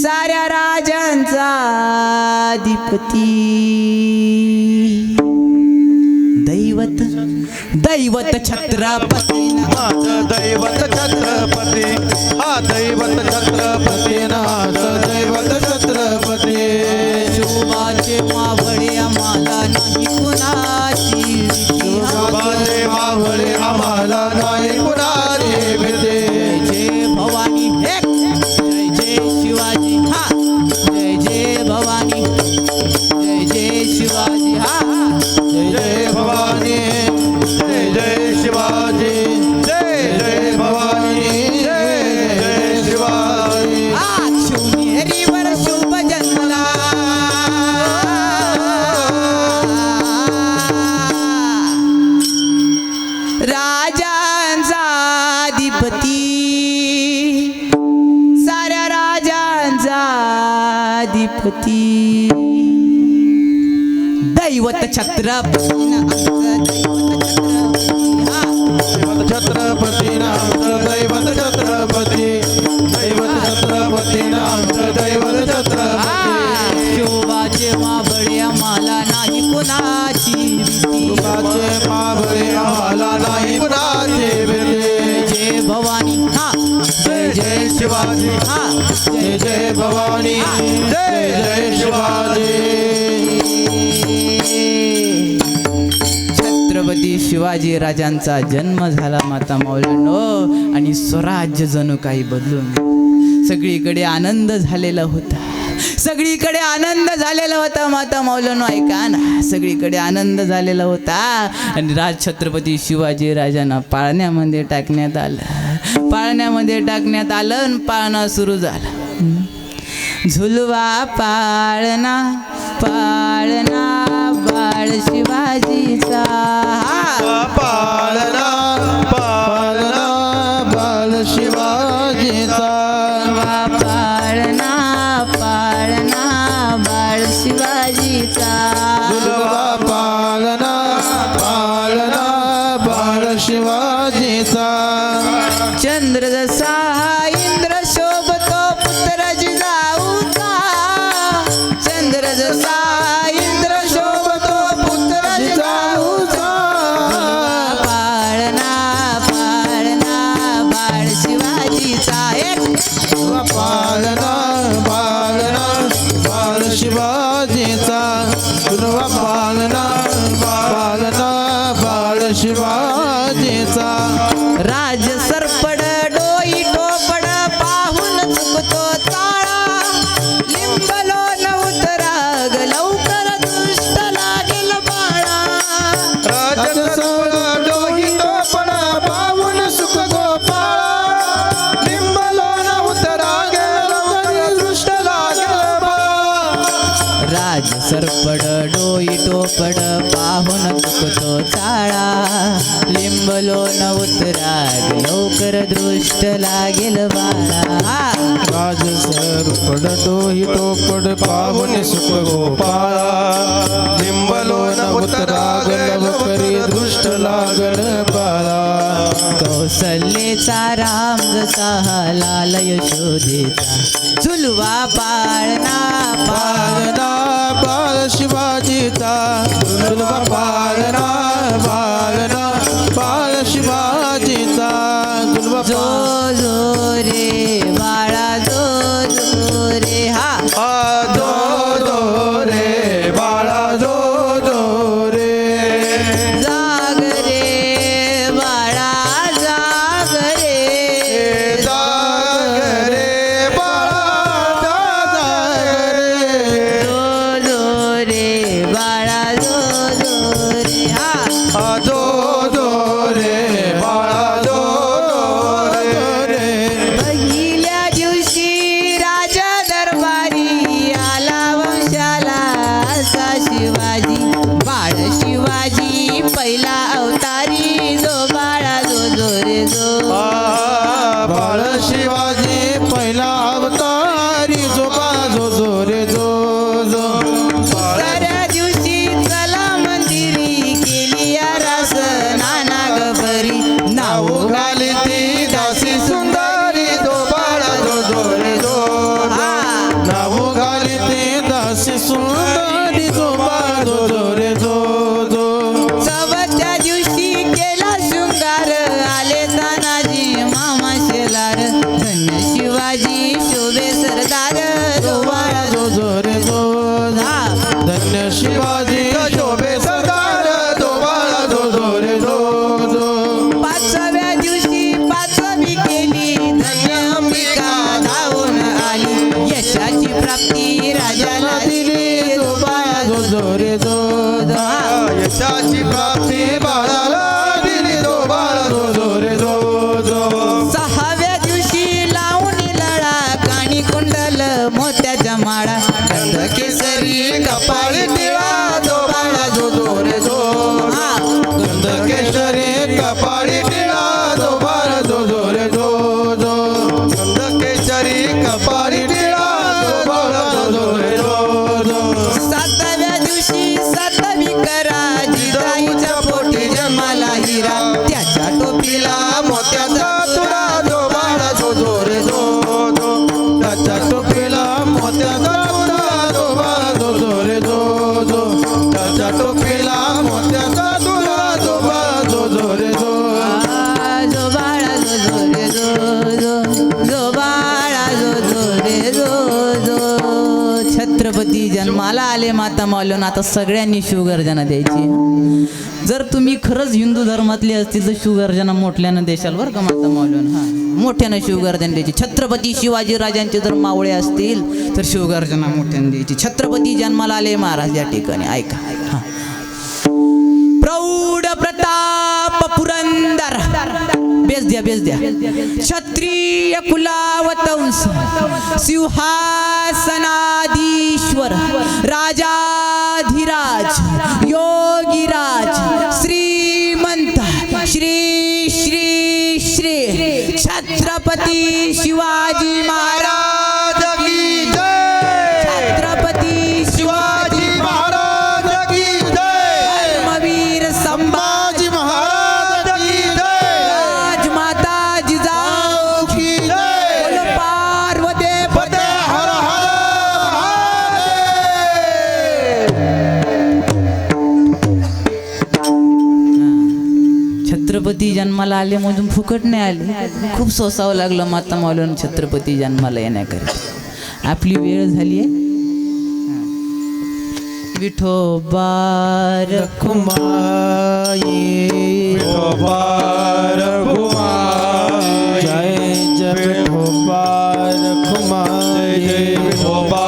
[SPEAKER 1] साऱ्या राजांचा अधिपती. दैवत दैवत छत्रपती,
[SPEAKER 3] माझं दैवत छत्रपती, हा दैवत छत्रपती, माझं दैवत छत्रपती.
[SPEAKER 1] शोभाचे मावळे आम्हाला नाही कुणाची,
[SPEAKER 3] शोभाचे मावळे आम्हाला नाही कुणाची भीती.
[SPEAKER 1] जय भवानी, जय जय शिवाजी, हा जय जय भवानी, जय जय शिवाजी, हा
[SPEAKER 3] जय जय भवानी, जय जय शिवाजी, जय जय भवानी, जय जय शिवाजी.
[SPEAKER 1] शिवनेरीवर शुभ जन्मला, राजांचा अधिपती, साऱ्या राजांचा अधिपती. दैवत छत्रपती,
[SPEAKER 3] दैवत छत्रपती, आमचं दैवत छत्रपती, दैवत छत्रपती, आमचं दैवत छत्रपती.
[SPEAKER 1] शोभाचे मावळे आम्हाला नाही कुणाची भीती,
[SPEAKER 3] शोभाचे मावळे आम्हाला नाही कुणाची भीती.
[SPEAKER 1] जय भवानी, हा जय जय
[SPEAKER 3] शिवाजी,
[SPEAKER 1] हा
[SPEAKER 3] जय जय भवानी, जय जय शिवाजी.
[SPEAKER 1] छत्रपती शिवाजी राजांचा जन्म झाला माता मावल्यांनो. आणि स्वराज्य जणू काही बदलून सगळीकडे आनंद झालेला होता, सगळीकडे आनंद झालेला होता. माता मावल्यांनो ऐका ना, सगळीकडे आनंद झालेला होता. आणि राज छत्रपती शिवाजी राजांना पाळण्यामध्ये टाकण्यात आलं, पाळण्यामध्ये टाकण्यात आलं आणि पाळणा सुरू झाला. झुलवा पाळणा, पाळणा बाळ शिवाजीचा,
[SPEAKER 3] पाळणा पाळणा बाळ शिवाजीचा,
[SPEAKER 1] पाळणा पाळणा बाळ शिवाजीचा,
[SPEAKER 3] झुलवा पाळणा पाळणा बाळ शिवाजीचा.
[SPEAKER 1] चंद्र जसा इंद्र शोभतो पुत्र जिजाऊचा, चंद्र जसा इंद्र शोभतो पुत्र जिजाऊचा. पाळणा पाळणा बाळ शिवाजीचा,
[SPEAKER 3] पाळणा पाळणा बाळ शिवाजीचा, झुलवा पाळणा पाळणा बाळ शिवाजीचा.
[SPEAKER 1] राज सरपड डोई टोपड पाहून चुकतो ताळा, लिंबलो नवतराग लवकर दुष्ट लागेल बाळा.
[SPEAKER 3] राजसोळा डोही टोपणा पाहून सुख गोपाळा, लिंबलोण उतरा गेला दृष्ट लागेल बाळा.
[SPEAKER 1] चुकतो चाळा लिंबलो न उतराग लवकर दृष्ट लागेल बाळा
[SPEAKER 3] राजस रूपड डोही टोपड पाहुणे सुख गोपाळा लिंबलो न उतराग लवकरी दृष्ट लागल बाळा
[SPEAKER 1] कौसल्येचा राम जसा लाल यशोदेचा झुलवा पाळणा
[SPEAKER 3] पाळणा बाळ शिवाजीचा झुलवा पाळणा पाळणा बाळ शिवाजीचा झुलवा
[SPEAKER 1] जो जो रे बाळा जो जो रे हा
[SPEAKER 3] दो दो रे बाळा दो दो रे
[SPEAKER 1] जाग रे बाळा जाग रे
[SPEAKER 3] जाग रे बाळा जाग रे
[SPEAKER 1] जो जो रे बाळा जो जो रे हा
[SPEAKER 3] दो दो रे बाळा दो दो रे
[SPEAKER 1] पहिल्या दिवशी राजा दरबारी आला वंशाला असा शिवाजी बाळ शिवाजी पहिला अवतारी जो बाळा जो जो रे जो
[SPEAKER 3] बाळ शिवाजी पहिला अवतारी जो बाळा जो जो रे जो जो
[SPEAKER 1] दुसऱ्या दिवशी चला मंदिरी केली आरास नाना गबरी नाव
[SPEAKER 3] घाली ती दासी सुंदरी जो बाळा जो जो रे जो नाव घाली ती दासी सुंदरी जो बाळा जो जो रे जो जो
[SPEAKER 1] चवथ्या दिवशी केला शृंगार आले तानाजी मामा शेलार धन्य शिवाजी शोभे सरदार जो बाळा
[SPEAKER 3] जो जो रे जो धन्य शिवाजी शोभे सरदार जो बाळा जो जो रे जो जो
[SPEAKER 1] पाचव्या दिवशी पाचवी केली धन्य अंबिका धावून आली यशाची प्राप्ती राजाला दिली जो बाळा
[SPEAKER 3] जो जो रे जो यशाची प्राप्ती बाळाला दिली जो बाळा जो जो रे जो जो
[SPEAKER 1] सहाव्या दिवशी लावून लळा काणी कुंडल मोत्याच्या माळा गंध केसरी
[SPEAKER 3] कपाळी टिळा जो बाळा जो जो रे जो गंध केशरी कपाळी टिळा जो बाळा जो जो रे जो जो गंध केशरी कपाळी टिळा जो बाळा जो जो रे जो जो
[SPEAKER 1] सातव्या दिवशी सातवी करा जिजाईच्या पोटी जन्माला हिरा त्याच्या टोपीला
[SPEAKER 3] मोत्याचा तुला जो बाळा जो जो रे जो जो त्याच्या टोपीला मोत्याचा तुला जो बाळा जो जो रे जो जो त्याच्या टोपीला मोत्याचा तुला जो बाळा जो जो रे जो
[SPEAKER 1] जो बाळा जो जो रे जो जो जो बाळा जो जो रे जो जो छत्रपती जन्माला आले माता माऊलींना आता सगळ्यांनी शिवगर्जना द्यायची जर तुम्ही खरंच हिंदू धर्मातले असतील तर शिवगर्जना मोठ्यानं देशाल बरं का माता माऊलींना हा मोठ्यानं शिवगर्जना द्यायची छत्रपती शिवाजी राजांचे जर मावळे असतील तर शिवगर्जना मोठ्यानं द्यायची छत्रपती जन्माला आले महाराज या ठिकाणी ऐका हा प्रौढ प्रताप पुरंदर बेस द्या क्षत्रिय कुलावतंस सिंहासनाधीश्वर राजाधिराज योगीराज श्रीमंत श्री श्री श्री छत्रपती शिवाजी महाराज
[SPEAKER 3] की जय
[SPEAKER 1] छत्रपती
[SPEAKER 3] शिवाजी महाराज की जय
[SPEAKER 1] धर्मवीर संभाजी
[SPEAKER 3] संभाजी महाराज की जय
[SPEAKER 1] राजमाता जिजाऊ
[SPEAKER 3] की जय
[SPEAKER 1] बोल पार्वती
[SPEAKER 3] पते हर हर महादेव
[SPEAKER 1] छत्रपती जन्माला आले म्हणून फुकट नाही आले खूप सोसावं लागलं माता माऊलींना छत्रपती जन्माला येण्याकरिता आपली वेळ झाली आहे विठोबा
[SPEAKER 3] रखुमाई जय जय विठोबा रखुमाई जय विठोबा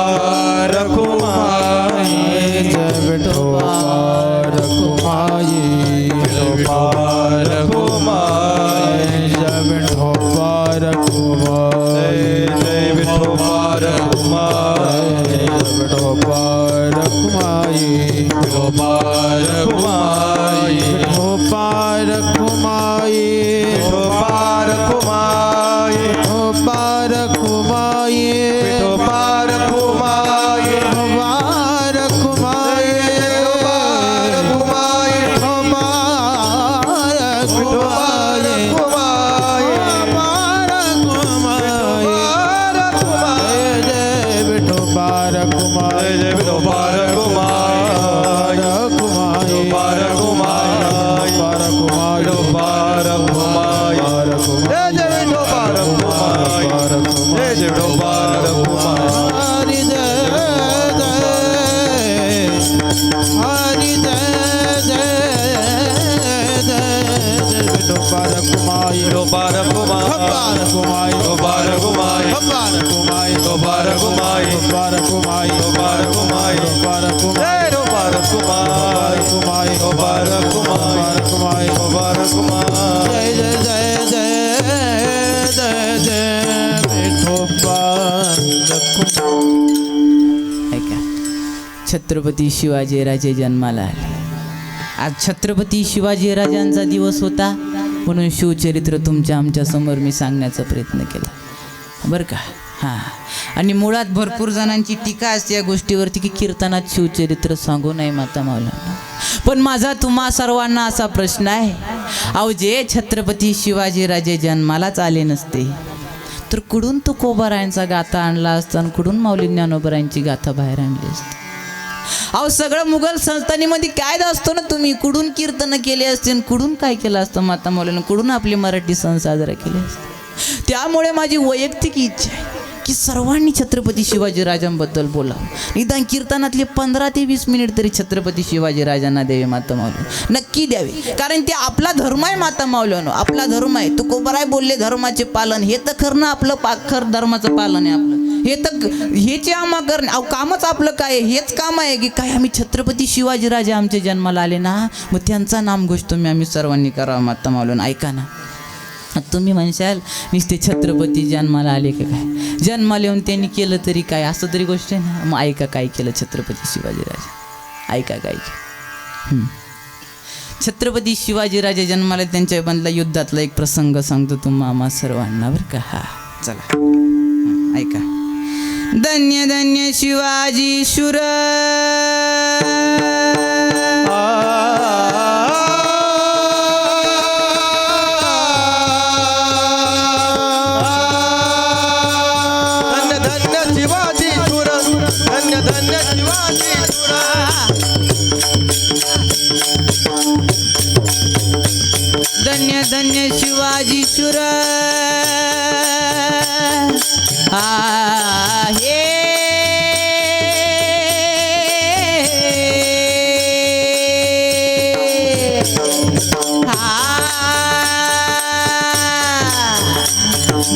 [SPEAKER 3] रखुमाई जय विठोबा रखुमाई विठोबा रखुमाई जय विठोबा रखुमाई जय विठोबा रखुमाई जय विठोबा रखुमाई विठोबा रखुमाई डोबार कुमाई
[SPEAKER 2] डोबार कुमाई
[SPEAKER 3] डोबार कुमाई
[SPEAKER 2] डोबार कुमाई
[SPEAKER 3] डोबार कुमाई
[SPEAKER 2] डोबार कुमाई
[SPEAKER 3] डोबार कुमाई
[SPEAKER 2] डोबार कुमाई
[SPEAKER 3] डोबार कुमाई
[SPEAKER 2] डोबार कुमाई
[SPEAKER 3] कुमाई
[SPEAKER 2] डोबार कुमाई
[SPEAKER 3] कुमाई
[SPEAKER 2] डोबार कुमाई
[SPEAKER 3] जय जय जय जय जय जय विठोबार
[SPEAKER 1] ऐका छत्रपती शिवाजीराजे जन्माला आले. आज छत्रपती शिवाजीराजांचा दिवस होता म्हणून शिवचरित्र तुमच्या आमच्या समोर मी सांगण्याचा प्रयत्न केला बरं का. हां आणि मुळात भरपूर जणांची टीका असते या गोष्टीवरती की कीर्तनात शिवचरित्र सांगू नये माता माऊलींना. पण माझा तुम्हा सर्वांना असा प्रश्न आहे, अहो जे छत्रपती शिवाजीराजे जन्मालाच आले नसते तर कुठून तो कोबारायांचा गाथा आणला असता आणि कुठून माऊली ज्ञानोबरायांची गाथा बाहेर आणली असती. अहो सगळं मुघल संस्थानीमध्ये काय असतो ना, तुम्ही कुठून कीर्तन केले असते आणि कुठून काय केलं असतं माता माऊलीनं, कुठून आपली मराठी सण साजरा केले असते. त्यामुळे माझी वैयक्तिक इच्छा आहे की सर्वांनी छत्रपती शिवाजीराजांबद्दल बोला. निदान कीर्तनातले 15 ते 20 मिनिट तरी छत्रपती शिवाजीराजांना द्यावे माता माऊली, नक्की द्यावे. कारण ते आपला धर्म आहे माता माऊलीनो, आपला धर्म आहे. तो कोबराय बोलले धर्माचे पालन, हे तर खरं आपलं खर धर्माचं पालन आहे आपलं. हे तर हेचे आम्हा करणं, अहो कामच आपलं काय, हेच काम आहे की काय आम्ही छत्रपती शिवाजीराजे आमच्या जन्माला आले ना, मग त्यांचा नामघोष तुम्ही आम्ही सर्वांनी करावा माता माऊलीनो. ऐका ना, तुम्ही म्हणशाल नुसते छत्रपती जन्माला आले का काय, जन्माला येऊन त्यांनी केलं तरी काय, असं तरी गोष्ट आहे ना. मग ऐका काय केलं छत्रपती शिवाजीराजे, ऐका काय केलं. छत्रपती शिवाजीराजे जन्माला त्यांच्या बंधला युद्धातला एक प्रसंग सांगतो तुम्हा आम्हा सर्वांना बरं का. हा चला ऐका. धन्य धन्य शिवाजी शूर, धन्य धन्य शिवाजी शूर आहे.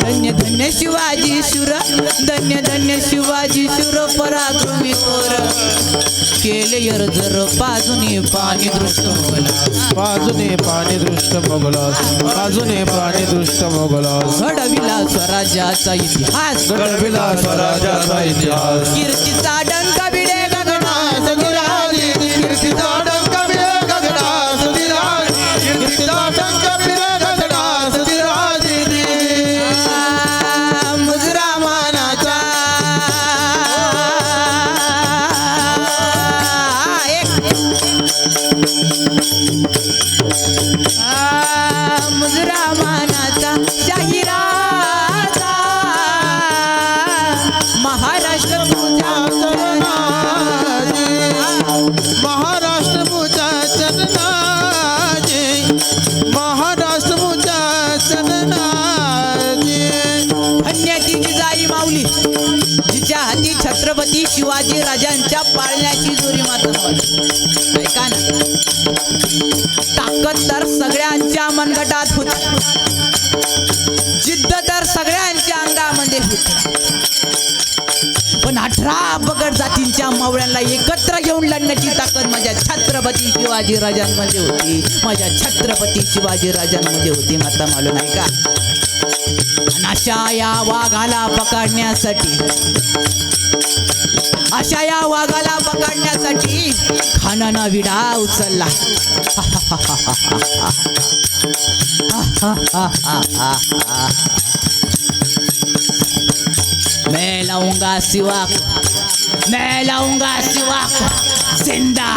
[SPEAKER 1] धन्य धन्य शिवाजी शूर, धन्य धन्य शिवाजी शूर पराक्रमी थोर, केले जर बाजूने पाणी दृष्ट मोगलास,
[SPEAKER 3] बाजूने पाणी दृष्ट मोगलास, बाजूने पाणी दृष्ट मोगलास,
[SPEAKER 1] घडविला स्वराज्याचा इतिहास,
[SPEAKER 3] घडविला स्वराज्याचा इतिहास,
[SPEAKER 1] कीर्तीचा डंका भिडे गगनात
[SPEAKER 3] विराजी, कीर्तीचा डंका भिडे गगनात विराजी, कीर्तीचा डंका भिडे गगनात विराजी.
[SPEAKER 1] मुजरा मानाचा मुजरा मानाचा शाहिराचा, महाराष्ट्र पूजा
[SPEAKER 3] चरणाजी, महाराष्ट्र पूजा चरणाजी, महाराष्ट्र पूजा चरणाजी.
[SPEAKER 1] अन्याची जिजाई माऊली, जिच्या हाती छत्रपती शिवाजी राजांच्या पाळण्याची जोरी माता माऊली. ऐका ना, ताकद तर सगळ्यांच्या मनगटात होती, जिद्द तर सगळ्यांच्या अंगामध्ये होती, पण 18 बगड जातींच्या मावळ्यांना एकत्र घेऊन लढण्याची ताकद माझ्या छत्रपती शिवाजी राजांमध्ये होती, माझ्या छत्रपती शिवाजी राजांमध्ये होती माता मालूम नाही का. अशा या वाघाला पकडण्यासाठी, अशा या वाघाला पकडण्यासाठी खानानं विडा उचलला. मैं लाऊंगा सिवा, मैं लाऊंगा सिवा जिंदा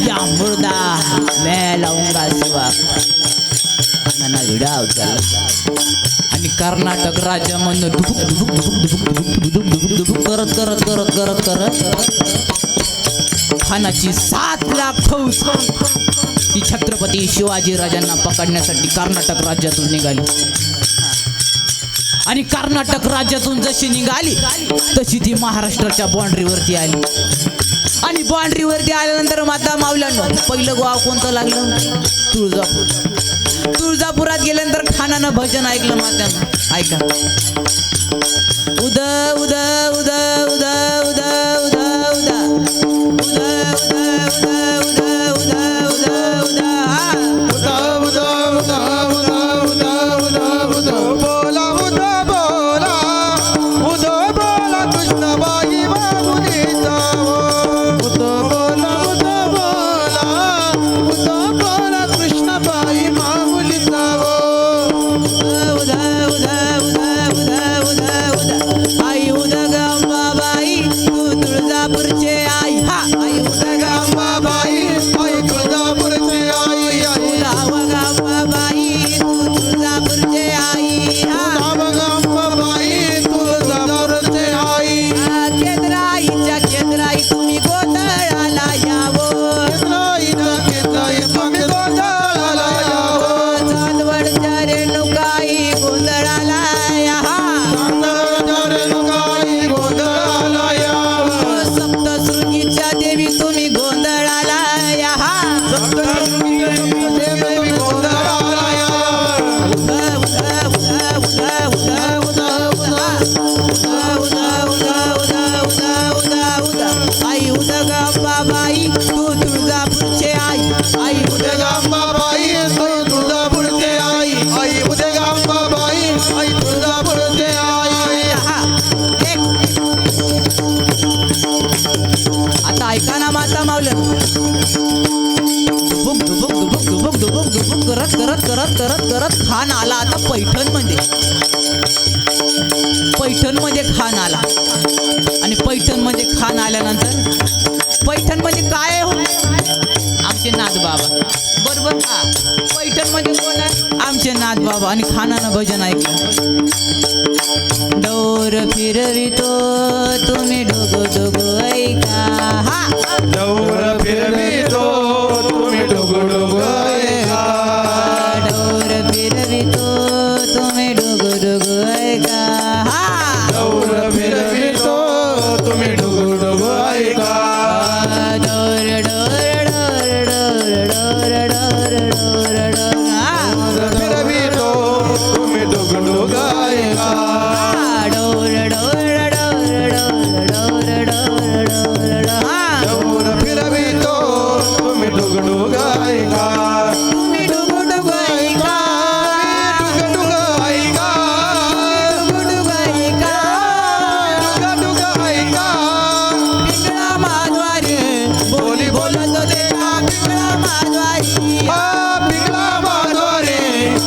[SPEAKER 1] या मुर्दा, मैं लाऊंगा सिवा. खानानं विडा उचलला आणि कर्नाटक राज्यामधून करत करत करत करत करत खानाची 7 लाख फौज ती छत्रपती शिवाजी राजांना पकडण्यासाठी कर्नाटक राज्यातून निघाली. आणि कर्नाटक राज्यातून जशी निघाली तशी ती महाराष्ट्राच्या बाँड्रीवरती आली. आणि बाँड्रीवरती आल्यानंतर माता मावल्यानं पहिलं गाव कोणतं लागलं? तुळजापूर. तुळजापुरात गेल्यानंतर खानानं भजन ऐकलं मात्यानं. ऐका. उद उद उद उद उद उद उद उद उद उद उद उद उद हा.
[SPEAKER 3] उदा उदा उदा उदा उदा उदा उदा बोला उदा बोला उदा बोला कृष्णबाई माऊलीचा उदा बोला उदा बोला उदा बोला कृष्णबाई माऊलीचा
[SPEAKER 1] उद उद उद उद उद उद आई उद गंगाबाई तू तुळजापूरचे आई हा. आई उद
[SPEAKER 3] गंगाबाई आई तुळजापूरची आई आई
[SPEAKER 1] उदाव गंगाबाई तू तुळजापूरचे आई हा.
[SPEAKER 3] गंगाबाई तुळजापूरची आई
[SPEAKER 1] केंद्राईच्या केंद्राई तुम्ही गोंधळाला यावो.
[SPEAKER 3] केंद्राईचा केंद्राई तुम्ही गोंधळाला यावं
[SPEAKER 1] चांदवडच्या रेणुकाई गोंधळाला या हा.
[SPEAKER 3] रेणुकाई गोंधळाला यावं
[SPEAKER 1] सप्तशृंगीच्या देवी तुम्ही गोंधळाला या हा.
[SPEAKER 3] देवी गोंधळाला यावं
[SPEAKER 1] आई उदगाबाई तू तुळजापूरचे आई. आई
[SPEAKER 3] गंगाबाई आई तुळजापूरची आई आई उदे गंगाबाई आई तुळजापूरची आई
[SPEAKER 1] हा. आता ऐका ना माता मावलं. दुबुक दुबुक दुबुक दुबुक दुबुक दुबुक करत करत करत करत करत खान आला आता पैठणमध्ये. पैठणमध्ये खान आला आणि पैठणमध्ये खान आल्यानंतर पैठणमध्ये काय आहे हो? आमचे नाथबाबा. बरोबर हा. पैठणमध्ये कोण आहे? आमचे नाथबाबा. आणि खानानं भजन ऐकलं. डोर फिरवितो तुम्ही डोगो डोगो ऐका हा.
[SPEAKER 2] डौर फिरवितो तुम्ही डोगो डोगो ऐका.
[SPEAKER 1] डोर फिरवितो तुम्ही डोगो डोगो ऐका हा.
[SPEAKER 2] डौर फिरवितो तुम्ही डोगो डोगो ऐका.
[SPEAKER 1] Door door door door door door door door हा.
[SPEAKER 3] फिरवितो
[SPEAKER 2] तुम्ही डोगो डोगो ऐका.
[SPEAKER 1] Door door door door door door door हा.
[SPEAKER 3] डौर फिरवितो
[SPEAKER 2] तुम्ही डोगो डोगो ऐका.
[SPEAKER 1] तुम्ही डोगो डोगो ऐका.
[SPEAKER 3] डुग ऐका
[SPEAKER 1] डोगो डोगो ऐका.
[SPEAKER 3] डुग ऐका
[SPEAKER 1] पिंगळा माधवारी बोली बोलत देवा पिंगळा माधवारी.
[SPEAKER 3] पिंगळा माधवारी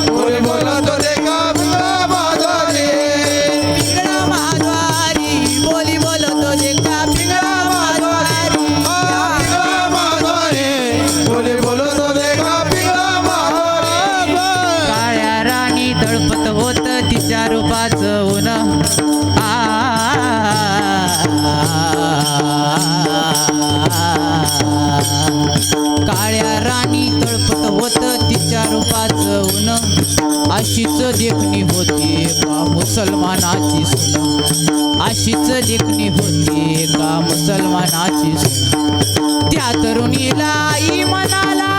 [SPEAKER 3] बोली बोलतो देखा पिंगळा माधवारी
[SPEAKER 1] पिंगळा माधवारी बोली बोलत देवा पिंगळा माधवारी.
[SPEAKER 3] पिंगळा माधवारी बोली बोलतो देखा पिंगळा माधवारी
[SPEAKER 1] काळ्या राणी तळपत होत तिच्या रूपाचं ऊन काळ्या राणी तळपत होत तिच्या रूपाचं ऊन. अशीच देखणी होती का मुसलमानाची सून. अशीच देखणी होती का मुसलमानाची सून. त्या तरुणीला आई म्हणाला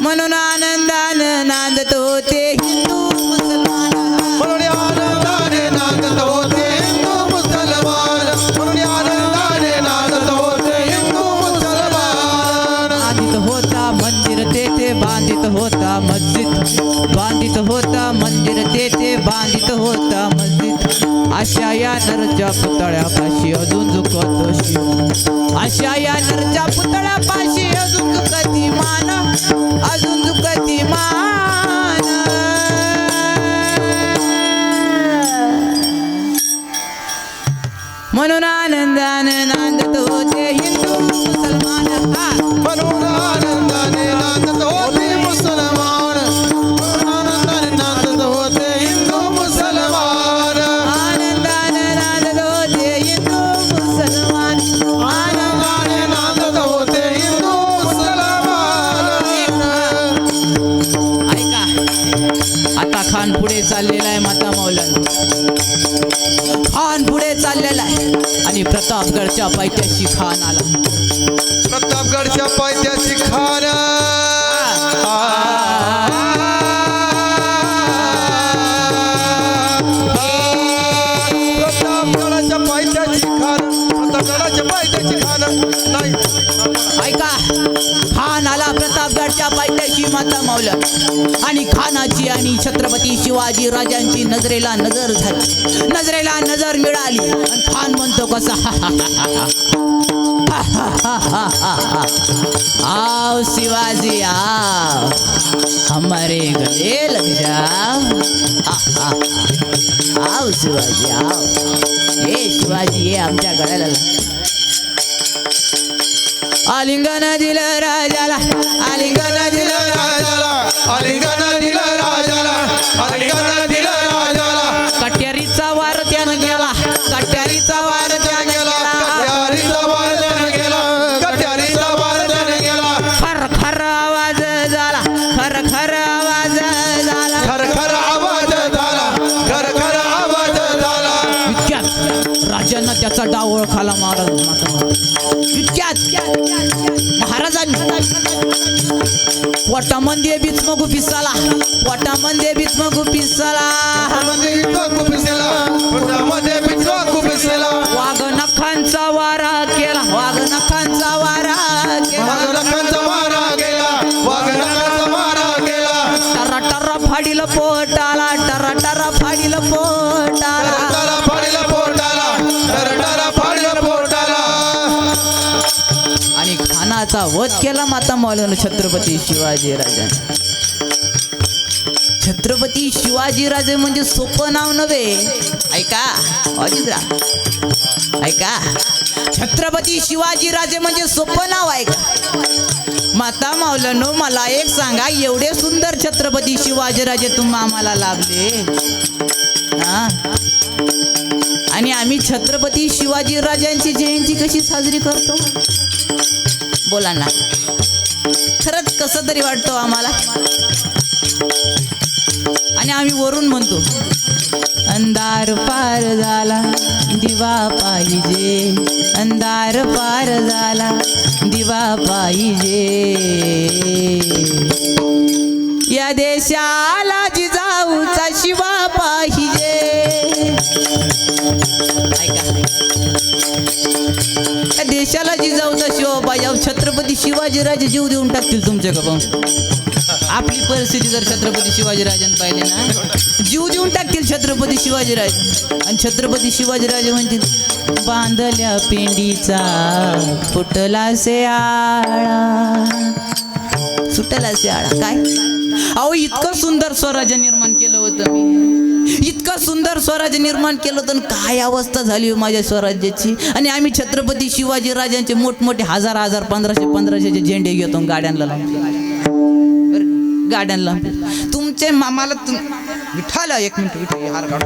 [SPEAKER 1] म्हणून आनंदानं नांदत होते हिंदू मुसलमान.
[SPEAKER 3] म्हणून आनंदाने नांदत होते हिंदू मुसलमान म्हणून आनंदाने नांदत होते हिंदू मुसलमान
[SPEAKER 1] बांधित होता मंदिर तेथे बांधित होता मस्जिद. बांधित होता मंदिर तेथे बांधित होता मस्जिद. अशा या नरच्या पुतळ्यापाशी अजून झुकतो शिव. अशा या नरच्या पुतळ्यापाशी अजून झुकती मान. अजून झुकती मान. म्हणून आनंदाने नांदत होते हिंदू मुसलमान हा.
[SPEAKER 3] म्हणून आनंदाने नांदत होते मुसलमान म्हणून आनंदाने नांदत होते हिंदू मुसलमान
[SPEAKER 1] आनंदाने नांदत होते हिंदू मुसलमान.
[SPEAKER 3] आनंदाने नांदत होते हिंदू मुसलमान
[SPEAKER 1] ऐका आता खान पुढे चाललेला आहे माता मौलाना. खान पुढे चाललेला आहे आणि प्रतापगडच्या पायथ्याशी खान आला.
[SPEAKER 3] प्रतापगडच्या पायथ्याची खान प्रतापगडाच्या पायथ्याची खान प्रतापगडाच्या पायथ्याची खान नाही
[SPEAKER 1] ऐका, खान आला प्रतापगडच्या पायथ्याशी माता मावल्या आणि खानाची आणि छत्रपती शिवाजी राजांची नजरेला नजर झाली. नजरेला नजर मिळाली आणि खान म्हणतो कसा आओ शिवाजी आओ हमारे गले लग जाओ. आओ शिवाजी आओ, ये शिवाजी ये आमच्या गळ्याला लाग. आलिंगन दिलं राजाला, आलिंगन दिलं
[SPEAKER 3] राजाला आलिंगन दिलं राजाला आलिंगन दिलं राजाला
[SPEAKER 1] कट्यारीचा वार त्यानं गेला, कट्यारीचा वार त्यानं गेला.
[SPEAKER 3] कट्यारीचा वार त्यानं गेला कट्यारीचा वार त्यानं गेला
[SPEAKER 1] खर खर आवाज झाला, खर खर आवाज झाला.
[SPEAKER 3] खरखर आवाज झाला खरखर आवाज झाला
[SPEAKER 1] इतक्यात राजांना त्याचा डाव ओळखाला महाराज. इतक्यात महाराजांनी पोटामध्ये भीष्म पिसाला, पोटामध्ये भीष्म पिसाला. वाघ नखांचा वारा केला, वाघ नखांचा वारा केला. टरा टरा फाडील पोटाला, टरा टरा फाडील पोटाला. आणि खानाचा वध केला माता मौलाना छत्रपती शिवाजी राजांनी. छत्रपती शिवाजी राजे म्हणजे सोपं नाव नव्हे. ऐका अजितरा, ऐका, छत्रपती शिवाजी राजे म्हणजे सोपं नाव. ऐका माता मौलानो, मला एक सांगा, एवढे सुंदर छत्रपती शिवाजी राजे तुम्हा आम्हाला लाभले हा, आणि आम्ही छत्रपती शिवाजी राजांची जयंती कशी साजरी करतो बोला ना. खरंच कसं तरी वाटतो आम्हाला. आणि आम्ही वरून म्हणतो अंधार पार झाला दिवा पाहिजे, अंधार पार झाला दिवा पाहिजे. या देशाला जिजाऊचा शिवा पाहिजे. ऐका, या देशाला जिजाऊचा शिवा पाहिजे. छत्रपती शिवाजीराजे जीव देऊन टाकतील तुमच्या का पाहून. आपली परिस्थिती जर छत्रपती शिवाजीराजांनी पाहिली ना, जीव देऊन टाकतील छत्रपती शिवाजीराजे. आणि छत्रपती शिवाजीराजे म्हणतील बांधल्या पेंडीचा फुटला से आळा, सुटला से आळा. काय अहो, इतकं सुंदर स्वराज्य निर्माण केलं होतं मी, इतकं सुंदर स्वराज्य निर्माण केलं होतं. काय अवस्था झाली माझ्या स्वराज्याची. आणि आम्ही छत्रपती शिवाजी राजांचे मोठमोठे 1000 1500 झेंडे घेतो गाड्यांना लावून, गाड्यांना तुमचे मामाला विठाला. एक मिनिट विठा हार काढ.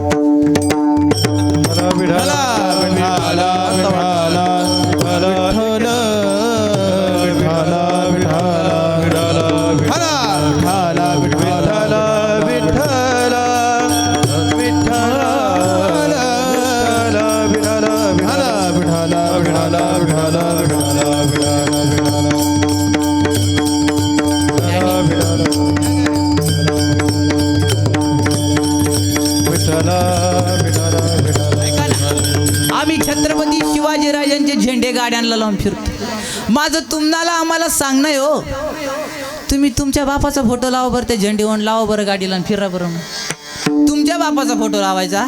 [SPEAKER 1] आम्ही छत्रपती शिवाजीराजांचे झेंडे गाड्यांना लावून फिरतो. माझं तुम्हाला आम्हाला सांगणं आहे हो, तुम्ही तुमच्या बापाचा फोटो लावा बरं, त्या झेंडेवर लावा बरं गाडीला आणि फिरा बरं. तुमच्या बापाचा फोटो लावायचा,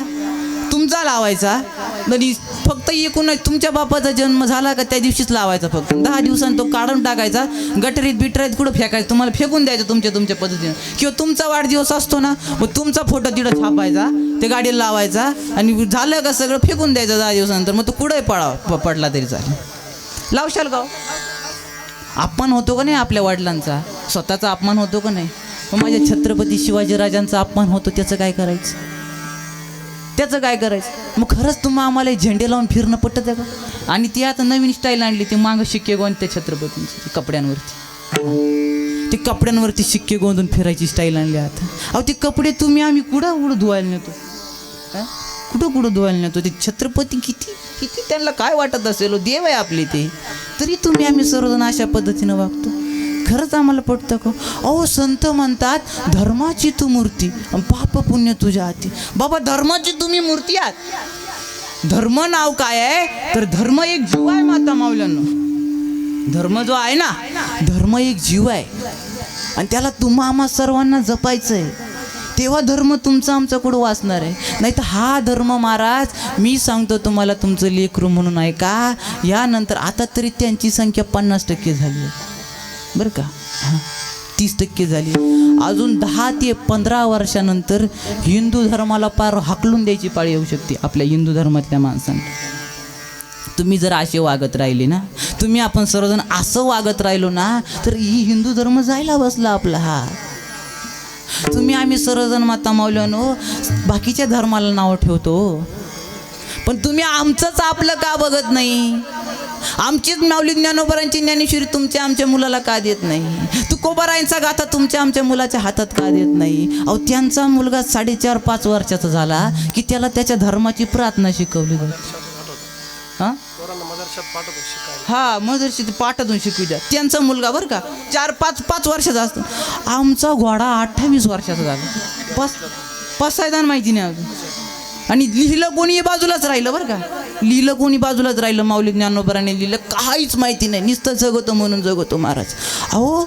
[SPEAKER 1] तुमचा लावायचा. आणि फक्त एकूण तुमच्या बापाचा जन्म झाला का त्या दिवशीच लावायचा. फक्त 10 दिवसांनी तो काढून टाकायचा, गटरीत बिटरीत कुठं फेकायचं, तुम्हाला फेकून द्यायचं तुमच्या पद्धतीनं. किंवा तुमचा वाढदिवस असतो ना, मग तुमचा फोटो तिथं छापायचा, ते गाडीला लावायचा आणि झालं का सगळं फेकून द्यायचं 10 दिवसानंतर. मग तो कुठंही पडला तरी चालेल. लावशाल का? अपमान होतो का नाही आपल्या वडिलांचा, स्वतःचा अपमान होतो का नाही. मग माझ्या छत्रपती शिवाजीराजांचा अपमान होतो, त्याचं काय करायचं, त्याचं काय करायचं. मग खरंच तुम्हाला आम्हाला झेंडे लावून फिरणं पटत आहे का. आणि ती आता नवीन स्टाईल आणली, ती मागं शिक्के गोंद त्या छत्रपतींची कपड्यांवरती, ते कपड्यांवरती शिक्के गोंदून फिरायची स्टाईल आणली आता. अहो ते कपडे आम्ही कुठं धुवायला नेतो, कुठं कुठं धुवायला नेतो ते छत्रपती किती किती त्यांना काय वाटत असेल हो, देव आहे आपले ते, तरी तुम्ही आम्ही सर्वजण अशा पद्धतीनं वागतो. खरंच आम्हाला पटतं का? अहो संत म्हणतात धर्माची तू मूर्ती आणि पाप पुण्य तुझ्या हाती. बाबा धर्माची तुम्ही मूर्ती आहात. धर्म नाव काय आहे तर धर्म एक जीव आहे माता माऊल्यांनो. धर्म जो आहे ना, धर्म एक जीव आहे आणि त्याला तुम्हा आम्हा सर्वांना जपायचं आहे. तेव्हा धर्म तुमचा आमचा कुठं वाचणार आहे. नाही तर हा धर्म महाराज मी सांगतो तुम्हाला तुमचं लेकरू म्हणून आहे का, यानंतर आता तरी त्यांची संख्या 50% झाली आहे बरं का, 30% झाली. अजून 10 ते 15 वर्षानंतर हिंदू धर्माला पार हाकलून द्यायची पाळी येऊ शकते आपल्या हिंदू धर्मातल्या माणसांना. तुम्ही जर असे वागत राहिले ना, तुम्ही आपण सर्वजण असं वागत राहिलो ना, तर ही हिंदू धर्म जायला बसला आपला. हा तुम्ही आम्ही सर्वजण माता माऊल्यानो बाकीच्या धर्माला नाव ठेवतो, पण तुम्ही आमचंच आपलं का बघत नाही? आमचीच माऊली ज्ञानोबारांची ज्ञानेश्वरी तुमच्या आमच्या मुलाला का देत नाही? तुकोबारायांचा गाथा तुमच्या आमच्या मुलाच्या हातात का देत नाही? अहो त्यांचा मुलगा 4.5-5 वर्षाचा झाला की त्याला त्याच्या धर्माची प्रार्थना शिकवली जाते. हा मदरशीत पाठातून शिकवी द्या. त्यांचा मुलगा बरं का 4-5 वर्षाचा असतो. आमचा घोडा 28 वर्षाचा झाला. पाच सायदान माहिती नाही अजून. आणि लिहिलं कोणी बाजूलाच राहिलं बरं का, लिहिलं कोणी बाजूलाच राहिलं. माऊली ज्ञानोबाराने लिहिलं काहीच माहिती नाही, नुसतं जगतो म्हणून जगतो महाराज. अहो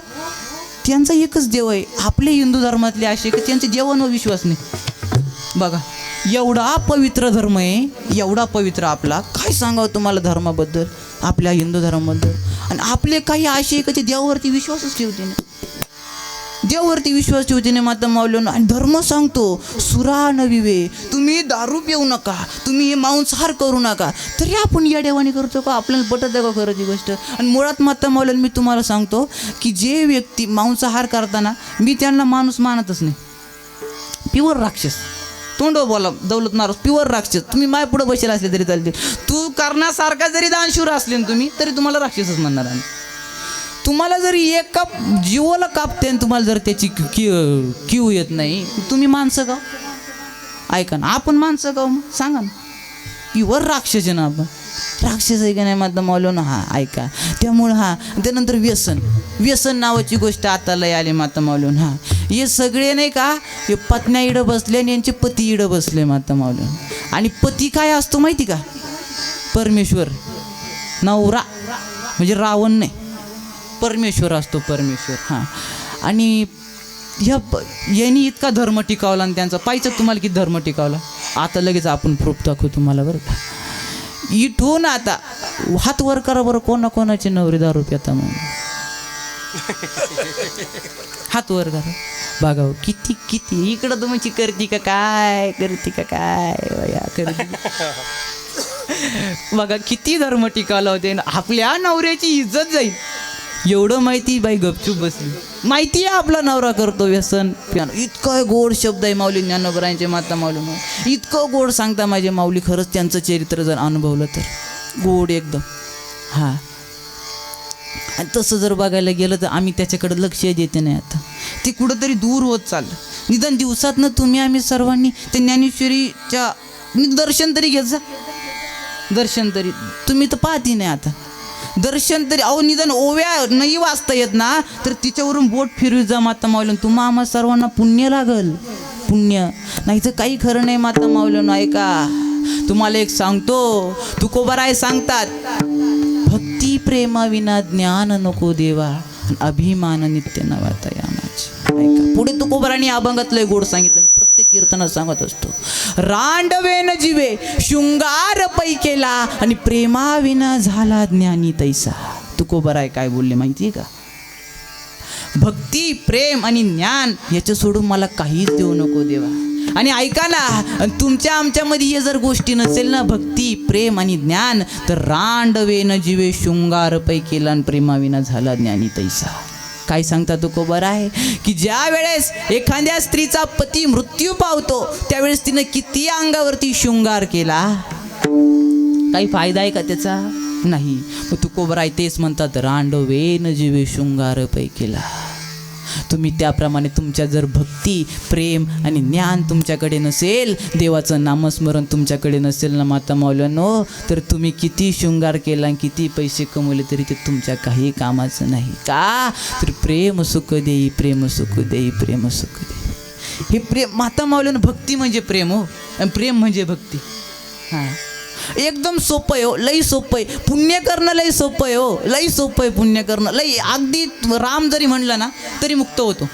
[SPEAKER 1] त्यांचा एकच देव आहे. आपले हिंदू धर्मातले असे की त्यांचे देवांवर विश्वास नाही. बघा एवढा पवित्र धर्म आहे, एवढा पवित्र आपला. काय सांगावं तुम्हाला धर्माबद्दल, आपल्या हिंदू धर्माबद्दल. आणि आपले काही असे की ते देवावरती विश्वासच ठेवते ना, देवावरती विश्वास ठेवते ना माता माऊलीनं. आणि धर्म सांगतो सुरा नविवे, तुम्ही दारू पिऊ नका, तुम्ही हे मांसाहार करू नका. तरी आपण या देवाने करतो का? आपल्याला पटत आहे का खरं ती गोष्ट? आणि मुळात माता माऊलीनं मी तुम्हाला सांगतो की जे व्यक्ती मांसाहार करताना, मी त्यांना माणूस मानतच नाही. प्युअर राक्षस. तोंड बोला दौलत नाराज प्युअर राक्षस. तुम्ही माय पुढे बसेल असले तरी चालते. तू करण्यासारखा जरी दानशूर असले ना तुम्ही, तरी तुम्हाला राक्षसच म्हणणार. आणि तुम्हाला जरी एक काप जीवाला कापते आणि तुम्हाला जर त्याची किव येत नाही, तुम्ही माणसं का? ऐका ना, आपण माणसं का? मग सांगा ना. प्युअर राक्षस आहे ना आपण, राक्षस आहे का नाही माता माऊलीनं? हा ऐका. त्यामुळं हा त्यानंतर व्यसन नावाची गोष्ट आता लय आली माता माऊलीनं. हा हे सगळे नाही का, हे पत्न्या इडं बसले आणि यांचे पती इडं बसले माता माऊलीनं. आणि पती काय असतो माहिती का? परमेश्वर. नवरा म्हणजे रावण नाही, परमेश्वर असतो, परमेश्वर. हां आणि यांनी इतका धर्म टिकावला आणि त्यांचा पाहिजे तुम्हाला किती धर्म टिकावला. आता लगेच आपण प्रूफ दाखवू तुम्हाला बरं का. इथून आता हात वर करा बरं, कोणाचे नवरे दारू पिता म्हणून. हात वर करा बघा किती किती. इकडं तुमची करती का काय, करती का काय वया करती. बघा किती धर्म टिकावला होते. आपल्या नवऱ्याची इज्जत जाईल एवढं माहिती बाई गपचूप बसली. माहिती आहे आपला नवरा करतो व्यसन प्यानो. इतकं गोड शब्द आहे माऊली ज्ञानोबारांचे माता माऊलीनं. इतकं गोड सांगता माझे माऊली. खरंच त्यांचं चरित्र जर अनुभवलं तर गोड एकदम. हां आणि तसं जर बघायला गेलं तर आम्ही त्याच्याकडे लक्ष देते नाही. आता ते कुठंतरी दूर होत चाललं. निदान दिवसातनं तुम्ही आम्ही सर्वांनी ते ज्ञानेश्वरीच्या दर्शन तरी घेत जा. दर्शन तरी तुम्ही तर पाहती नाही आता. दर्शन तरी अहो निदान ओव्या नाही वाचता येत ना, तर तिच्यावरून बोट फिरवी जा माता माऊलीनं. तुम्हा आम्हा सर्वांना पुण्य लागल, पुण्य. नाही तर काही खरं नाही माता माऊलीनं. ऐका तुम्हाला एक सांगतो, तुकोबाराय सांगतात, भक्ती प्रेमाविना ज्ञान नको देवा, अभिमान नित्य नवाता यामाची. ऐका पुढे तुकोबारांनी अभंगातलं गोड सांगितलं, प्रत्येक कीर्तनात सांगत असतो. रांडवेन जीवे शृंगार पै केला आणि प्रेमाविना झाला ज्ञानी तैसा. तुकोबाराय काय बोलले माहितीये का? भक्ती प्रेम आणि ज्ञान याचं सोडून मला काहीच देऊ नको देवा. आणि ऐका ना, तुमच्या आमच्यामध्ये हे जर गोष्टी नसेल ना, भक्ती प्रेम आणि ज्ञान, तर रांडवेन जीवे शृंगार पै केला आणि प्रेमाविना झाला ज्ञानी तैसा. काय सांगता तुकोबाराय की ज्या वेळेस एखाद्या स्त्रीचा पती मृत्यू पावतो त्यावेळेस तिनं किती अंगावरती शृंगार केला, काही फायदा आहे का त्याचा? नाही. मग तुकोबाराय तेच म्हणतात, रांडवेन जीवे शृंगार पै केला. तुम्ही त्याप्रमाणे तुमच्या जर भक्ती प्रेम आणि ज्ञान तुमच्याकडे नसेल, देवाचं नामस्मरण तुमच्याकडे नसेल ना माता माऊल्यांनो, तर तुम्ही किती शृंगार केला आणि किती पैसे कमवले तरी ते तुमच्या काही कामाचं नाही. का तर प्रेम सुख देई, प्रेम सुख देई, प्रेम सुख देई. हे प्रेम माता माऊल्यांनो, भक्ती म्हणजे प्रेम हो, आणि प्रेम म्हणजे भक्ती. हां, एकदम सोपं आहे हो, लई सोपं आहे. पुण्य करणं लई सोपं आहे हो, लई सोपं आहे पुण्य करणं लई. अगदी राम जरी म्हणलं ना तरी मुक्त होतो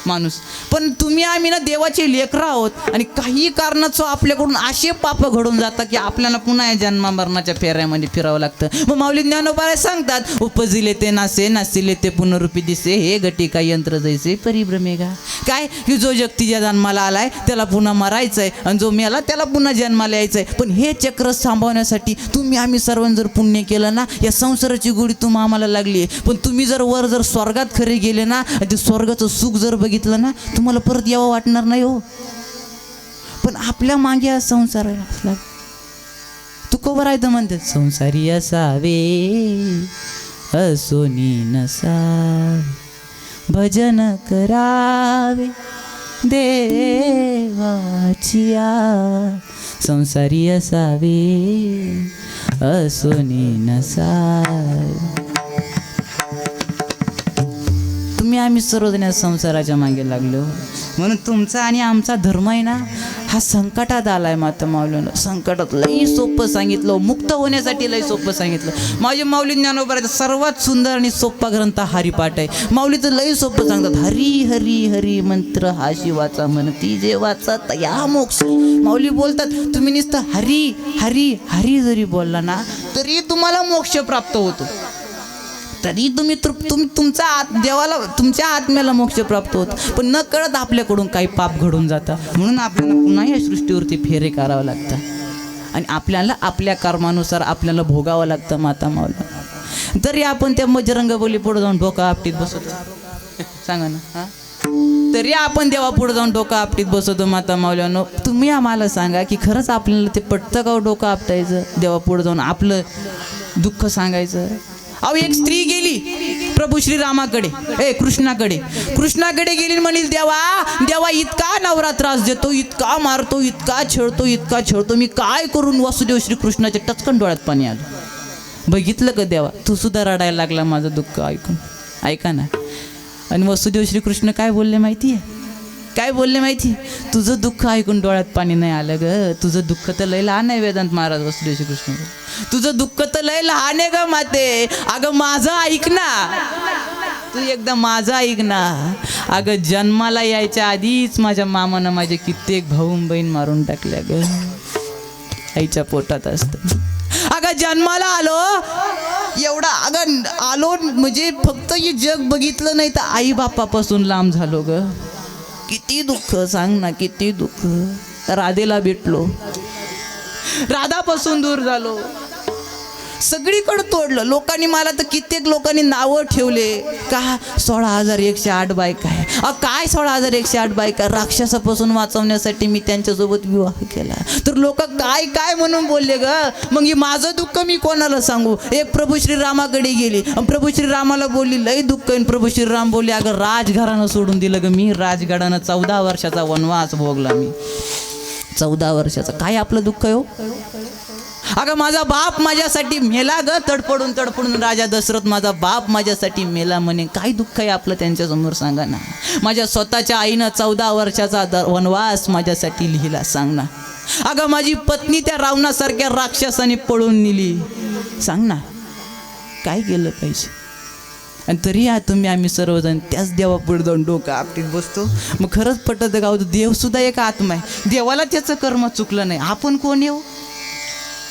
[SPEAKER 1] माणूस. पण तुम्ही आम्ही ना देवाचे लेकरं आहोत आणि काही कारणाचं आपल्याकडून असे पाप घडून जातात की आपल्याला पुन्हा या जन्मा मरणाच्या फेऱ्यामध्ये फिरावं लागतं. मग माऊली ज्ञानोबा सांगतात, उपजिले ते नासे, नासिले ते पुनरुपी दिसे, हे घटिका यंत्र जैसे परिभ्रमेगा. काय की जो जगतीच्या जन्माला आलाय त्याला पुन्हा मरायचंय आणि जो मेला त्याला पुन्हा जन्माला यायचंय. पण हे चक्र थांबवण्यासाठी तुम्ही आम्ही सर्वांनी जर पुण्य केलं ना, या संसाराची गोडी तुम्हा आम्हाला लागली आहे. पण तुम्ही जर वर जर स्वर्गात खरे गेले ना, ते स्वर्गाचं सुख जर बघितलं ना, तुम्हाला परत यावं वाटणार नाही हो. पण आपल्या मागे हा संसार असला, तुकोबर आहे तर म्हणते संसारी असावे असोनी नसावे, भजन करावे देवाचिया. संसारी असावे असोनी नसावे. तुम्ही आम्ही सर्वजण संसाराच्या मागे लागलो, म्हणून तुमचा आणि आमचा धर्म आहे ना हा संकटात आलाय. माता माऊलीनं संकटात लई सोपं सांगितलं, मुक्त होण्यासाठी लई सोपं सांगितलं. माझे माऊली ज्ञानोबा सर्वात सुंदर आणि सोपा ग्रंथ हरिपाठ आहे. माऊलीचं लई सोपं सांगतात, हरी हरी हरी मंत्र हा शिवाचा म्हणती जे वाचा या मोक्ष. माऊली बोलतात तुम्ही नुसतं हरी हरी हरी जरी बोलला ना तरी तुम्हाला मोक्ष प्राप्त होतो, तरी तुम्ही तुमचा देवाला तुमच्या आत्म्याला मोक्ष प्राप्त होत. पण न कळत आपल्याकडून काही पाप घडून जातं, म्हणून आपल्याला पुन्हा या सृष्टीवरती फेरे करावं लागतं आणि आपल्याला आपल्या कर्मानुसार आपल्याला भोगावं लागतं. माता माऊला तरी आपण त्या बजरंगबली पुढे जाऊन डोका आपटीत बसवतो, सांगा ना. हां, तरी आपण देवा पुढे जाऊन डोका आपटीत बसवतो. माता माऊल्यानो, तुम्ही आम्हाला सांगा की खरंच आपल्याला ते पटतं का डोकं आपटायचं, देवा पुढे जाऊन आपलं दुःख सांगायचं. अहो, एक स्त्री गेली प्रभू श्रीरामाकडे, कृष्णाकडे गेली, म्हणील देवा इतका नवरा त्रास देतो, इतका मारतो, इतका छळतो, मी काय करून. वासुदेव श्रीकृष्णाच्या टचकन डोळ्यात पाणी आलं. बघितलं का देवा, तू सुद्धा रडायला लागला माझं दुःख ऐकून. ऐका ना. आणि वासुदेव श्रीकृष्ण काय बोलले माहिती आहे, काय बोलले माहिती, तुझं दुःख ऐकून डोळ्यात पाणी नाही आलं ग, तुझं दुःख तर लय लहान आहे. वेदांत महाराज वासुदेव श्रीकृष्ण, तुझं दुःख तर लय लहान आहे ग माते, अगं माझं ऐक ना, तू एकदा माझं ऐक ना. अगं जन्माला यायच्या आधीच माझ्या मामानं माझे कित्येक भाऊ बहीण मारून टाकल्या ग, आईच्या पोटात असतं. अगं जन्माला आलो एवढा, अगं आलो म्हणजे फक्त हे जग बघितलं नाही तर आई बापापासून लांब झालो ग. किती दुःख सांग ना, किती दुःख. राधेला भेटलो, राधापासून दूर झालो, सगळीकडे तोडलं. लोकांनी मला तर कित्येक लोकांनी नावं ठेवले का 16,108 बायका आहे. काय 16,108 बायका, राक्षसापासून वाचवण्यासाठी मी त्यांच्यासोबत विवाह केला. तर लोक काय काय म्हणून बोलले ग. मग हे माझं दुःख मी कोणाला सांगू. एक प्रभू श्रीरामाकडे गेली, प्रभू श्रीरामाला बोलली लई दुःख आहे. प्रभू श्रीराम बोलले अगं राजघरानं सोडून दिलं ग मी, राजघरानं 14 वर्षाचा वनवास भोगला मी, 14 वर्षाचा. काय आपलं दुःख आहे हो. अगं माझा बाप माझ्यासाठी मेला ग, तडपडून राजा दशरथ माझा बाप माझ्यासाठी मेला म्हणे. काय दुःख आहे आपलं त्यांच्यासमोर सांगा ना. माझ्या स्वतःच्या आईनं 14 वर्षाचा वनवास माझ्यासाठी लिहिला, सांग ना. अगं माझी पत्नी त्या रावणासारख्या राक्षसाने पळून नेली, सांग ना. काय केलं पाहिजे. आणि तरी तुम्ही आम्ही सर्वजण त्याच देवापुढे जाऊन डोकं आपटीत बसतो. मग खरंच पटत गाव, देवसुद्धा एक आत्मा आहे, देवाला त्याचं कर्म चुकलं नाही. आपण कोण येऊ,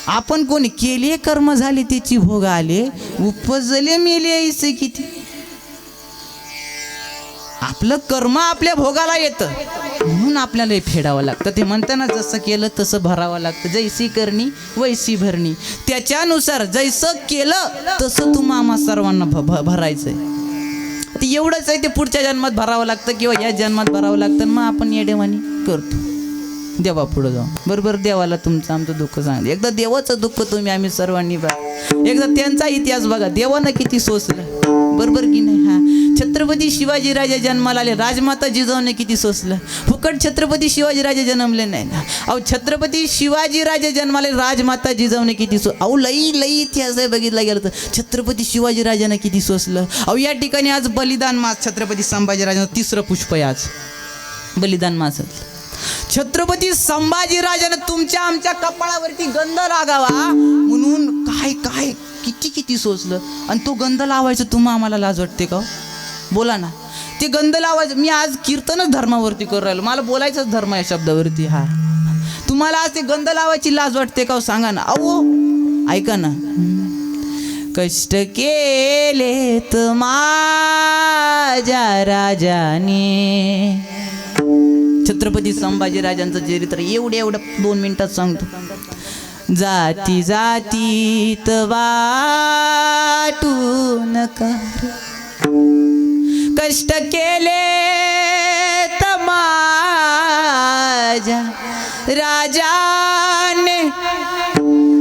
[SPEAKER 1] आपण कोणी केले कर्म झाले त्याची भोग आले, उपजले मेले ऐसे किती. आपलं कर्म आपल्या भोगाला येतं म्हणून आपल्याला फेडावं लागतं. ते म्हणताना जसं केलं तसं भरावं लागतं. जैसी करणी वैसी भरणी. त्याच्यानुसार जैसं केलं तसं तुम्हा आम्हा सर्वांना भरायचंय. ते एवढंच आहे, ते पुढच्या जन्मात भरावं लागतं किंवा या जन्मात भरावं लागतं. मग आपण येडेवाणी करतो देवा पुढे जाऊन. बरोबर देवाला तुमचं आमचं दुःख सांगितलं. एकदा देवाचं दुःख तुम्ही आम्ही सर्वांनी बघा, एकदा त्यांचा इतिहास बघा, देवानं किती सोसलं, बरोबर की नाही. हा, छत्रपती छत्रपती शिवाजीराजे जन्माला आले, राजमाता जिजाऊने किती सोसलं. फुकट छत्रपती शिवाजीराजे जन्मले नाही ना. अहो छत्रपती शिवाजीराजे जन्माले, राजमाता जिजाऊने किती अहो लई इतिहास आहे बघितला गेलं तर. छत्रपती शिवाजीराजाने किती सोसलं. अहो या ठिकाणी आज बलिदान मास छत्रपती संभाजीराजांचं तिसरं पुष्प आहे आज बलिदान मासात. छत्रपती संभाजीराजानं तुमच्या आमच्या कपाळावरती गंध लागावा म्हणून काय काय किती सोचलं. आणि तो गंध लावायचं तुम्हा आम्हाला लाज वाटते का? बोला ना. ते गंध लावायचं. मी आज कीर्तनच धर्मावरती करू राहिलो, मला बोलायचंच धर्म या शब्दावरती. हा तुम्हाला आज ते गंध लावायची लाज वाटते का? सांगा ना. अहो ऐका ना. कष्ट केलेत माझ्या राजाने. छत्रपती संभाजीराजांचं चरित्र एवढं 2 मिनिटात सांगतो. जाती जातीत वाटून कर, कष्ट केले माझ्या राजाने.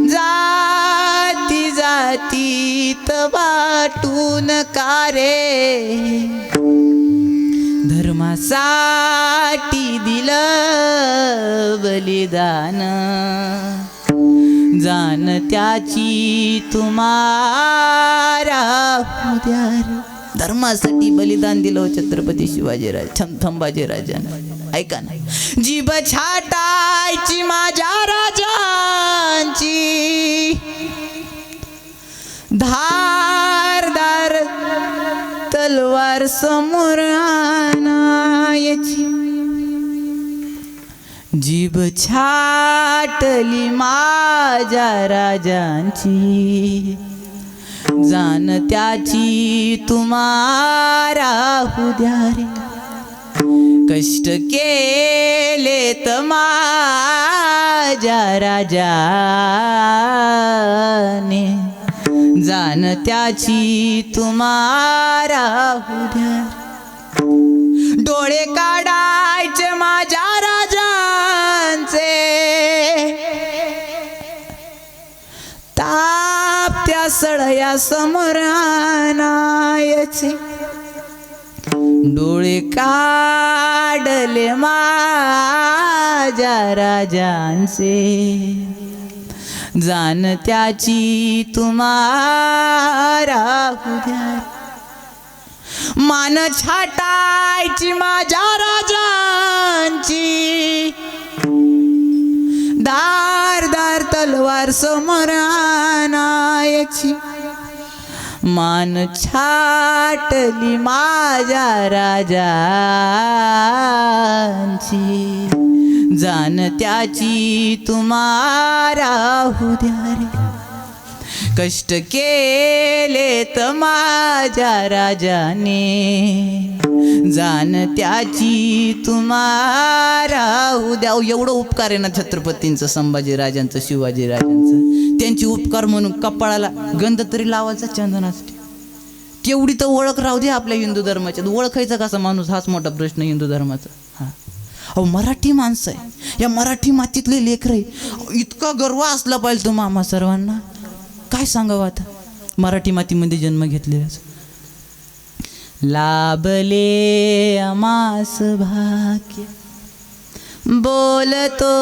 [SPEAKER 1] जाती जातीत वाटून कारे, धर्मासाठी दिलं बलिदान. जाण त्याची तुम्हारा उद्या रे. धर्मासाठी बलिदान दिलं छत्रपती शिवाजीराज संभाजीराजांनी. ऐका ना. जीभ छाटायची माझ्या राजांची, धारदार तलवार समोर आणायची. जीभ छाटली माझ्या राजांची, जाण त्याची तुम्हारा उद्या रे. कष्ट केले तर माझ्या राजाने, जाण त्याची तुम्हारा उद्या. डोळे काढायचे माझ्या राजांचे, तापत्या सळया समोर आणायचे. डोळे काढले माझ्या राजांचे, जाण त्याची तुम्हारा उद्या. मान छाटायची माझ्या राजांची, धारदार तलवार समोर आणायची. मान छाटली माझ्या राजांची, जाण त्याची तुम्हारा उद्या रे. कष्ट केले तर माझ्या राजाने, जाण त्याची तुम्हारा उद्या. एवढं उपकार आहे ना छत्रपतींचं, संभाजीराजांचं, शिवाजीराजांचं. त्यांची उपकार म्हणून कपाळाला गंध तरी लावायचा, चंदनाचा. तेवढी तर ओळख राहू दे आपल्या हिंदू धर्माच्या. ओळखायचा कसा माणूस, हाच मोठा प्रश्न हिंदू धर्माचा. हा अहो मराठी माणसं आहे, या मराठी मातीतले लेकरं आहे. इतका गर्व असला पाहिजे तो मामा सर्वांना. काय सांगावं आता, मराठी मातीमध्ये जन्म घेतलेला. लाभले आमास भाग्य, बोलतो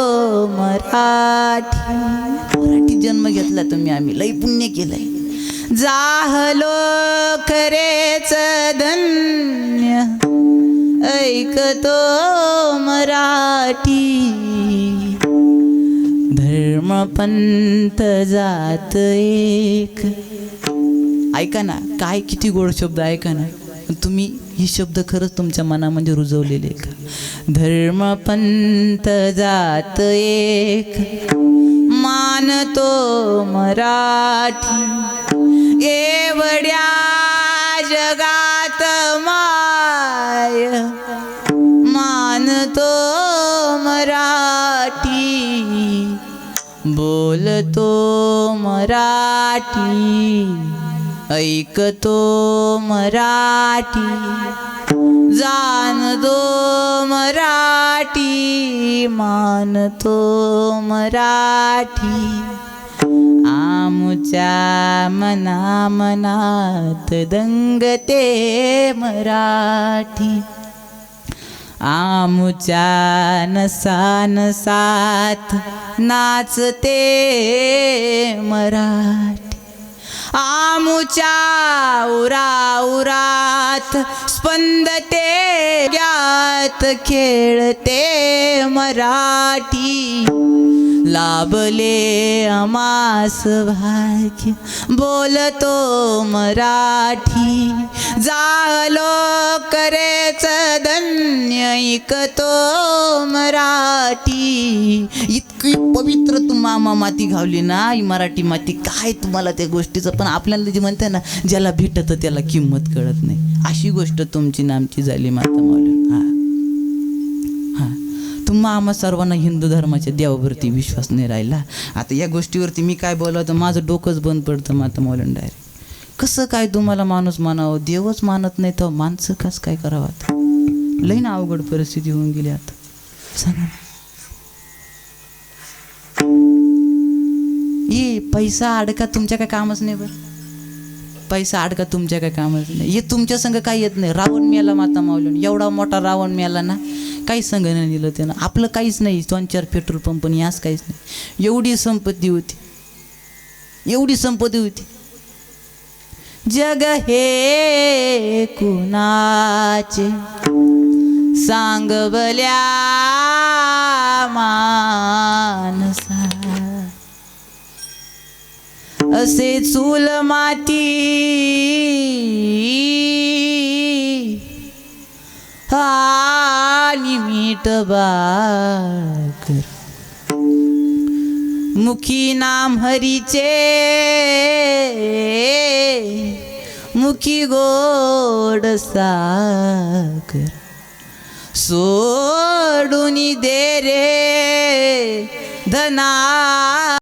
[SPEAKER 1] मराठी जन्म घेतला तुम्ही. आम्ही लई पुण्य केलंय. जाहलो खरेच धन्य, ऐकतो मराठी. धर्म पंथ जात एक. ऐका ना, काय किती गोड शब्द. ऐका ना, तुम्ही हे शब्द खरंच तुमच्या मनामध्ये रुजवलेले का? धर्म पंथ जात एक, मानतो मराठी. एवढ्या जगात माय, मानतो मराठी. बोलतो मराठी, ऐकतो मराठी. जाणतो मराठी, मानतो मराठी. आमच्या आमुच्या मना मनात दंगते मराठी आमुच्या नसा नसात नाचते मराठी आमुच्या उरा उरात स्पंदते ग्यात खेळते मराठी लाभले अमास भाग्य बोलतो मराठी जालो करेच धन्य ऐकतो मराठी इतकी पवित्र तू मामा माती घावली ना ही मराठी माती काय तुम्हाला त्या गोष्टीचं पण आपल्याला जे म्हणते ना ज्याला भेटत त्याला किंमत कळत नाही अशी गोष्ट तुमची नामची झाली माता माऊली तुम्हा आम्हा सर्वांना हिंदू धर्माच्या देवावरती विश्वास नाही राहिला आता या गोष्टीवरती मी काय बोलावं माझं डोकंच बंद पडतं माता मौलाना डायरेक्ट कसं काय तुम्हाला माणूस मानावं देवच मानत नाही तर माणसं कसं काय करावं आता लई ना अवघड परिस्थिती होऊन गेली आता सांगा ये पैसा अडका तुमच्या काय कामच नाही बरं पैसा अडका तुमच्या काय कामच नाही हे तुमच्या संग काही येत नाही रावण मेला माता माऊलीने एवढा मोठा रावण मेला ना काही संग नाही दिलं त्यानं आपलं काहीच नाही 2-4 पेट्रोल पंप आणि यास काहीच नाही एवढी संपत्ती होती जग हे कुणाचे सांग बल्या मानसा असे चूल माती आणि मीठ बाकर मुखी नाम हरीचे मुखी गोड साकर सोडून दे रे धना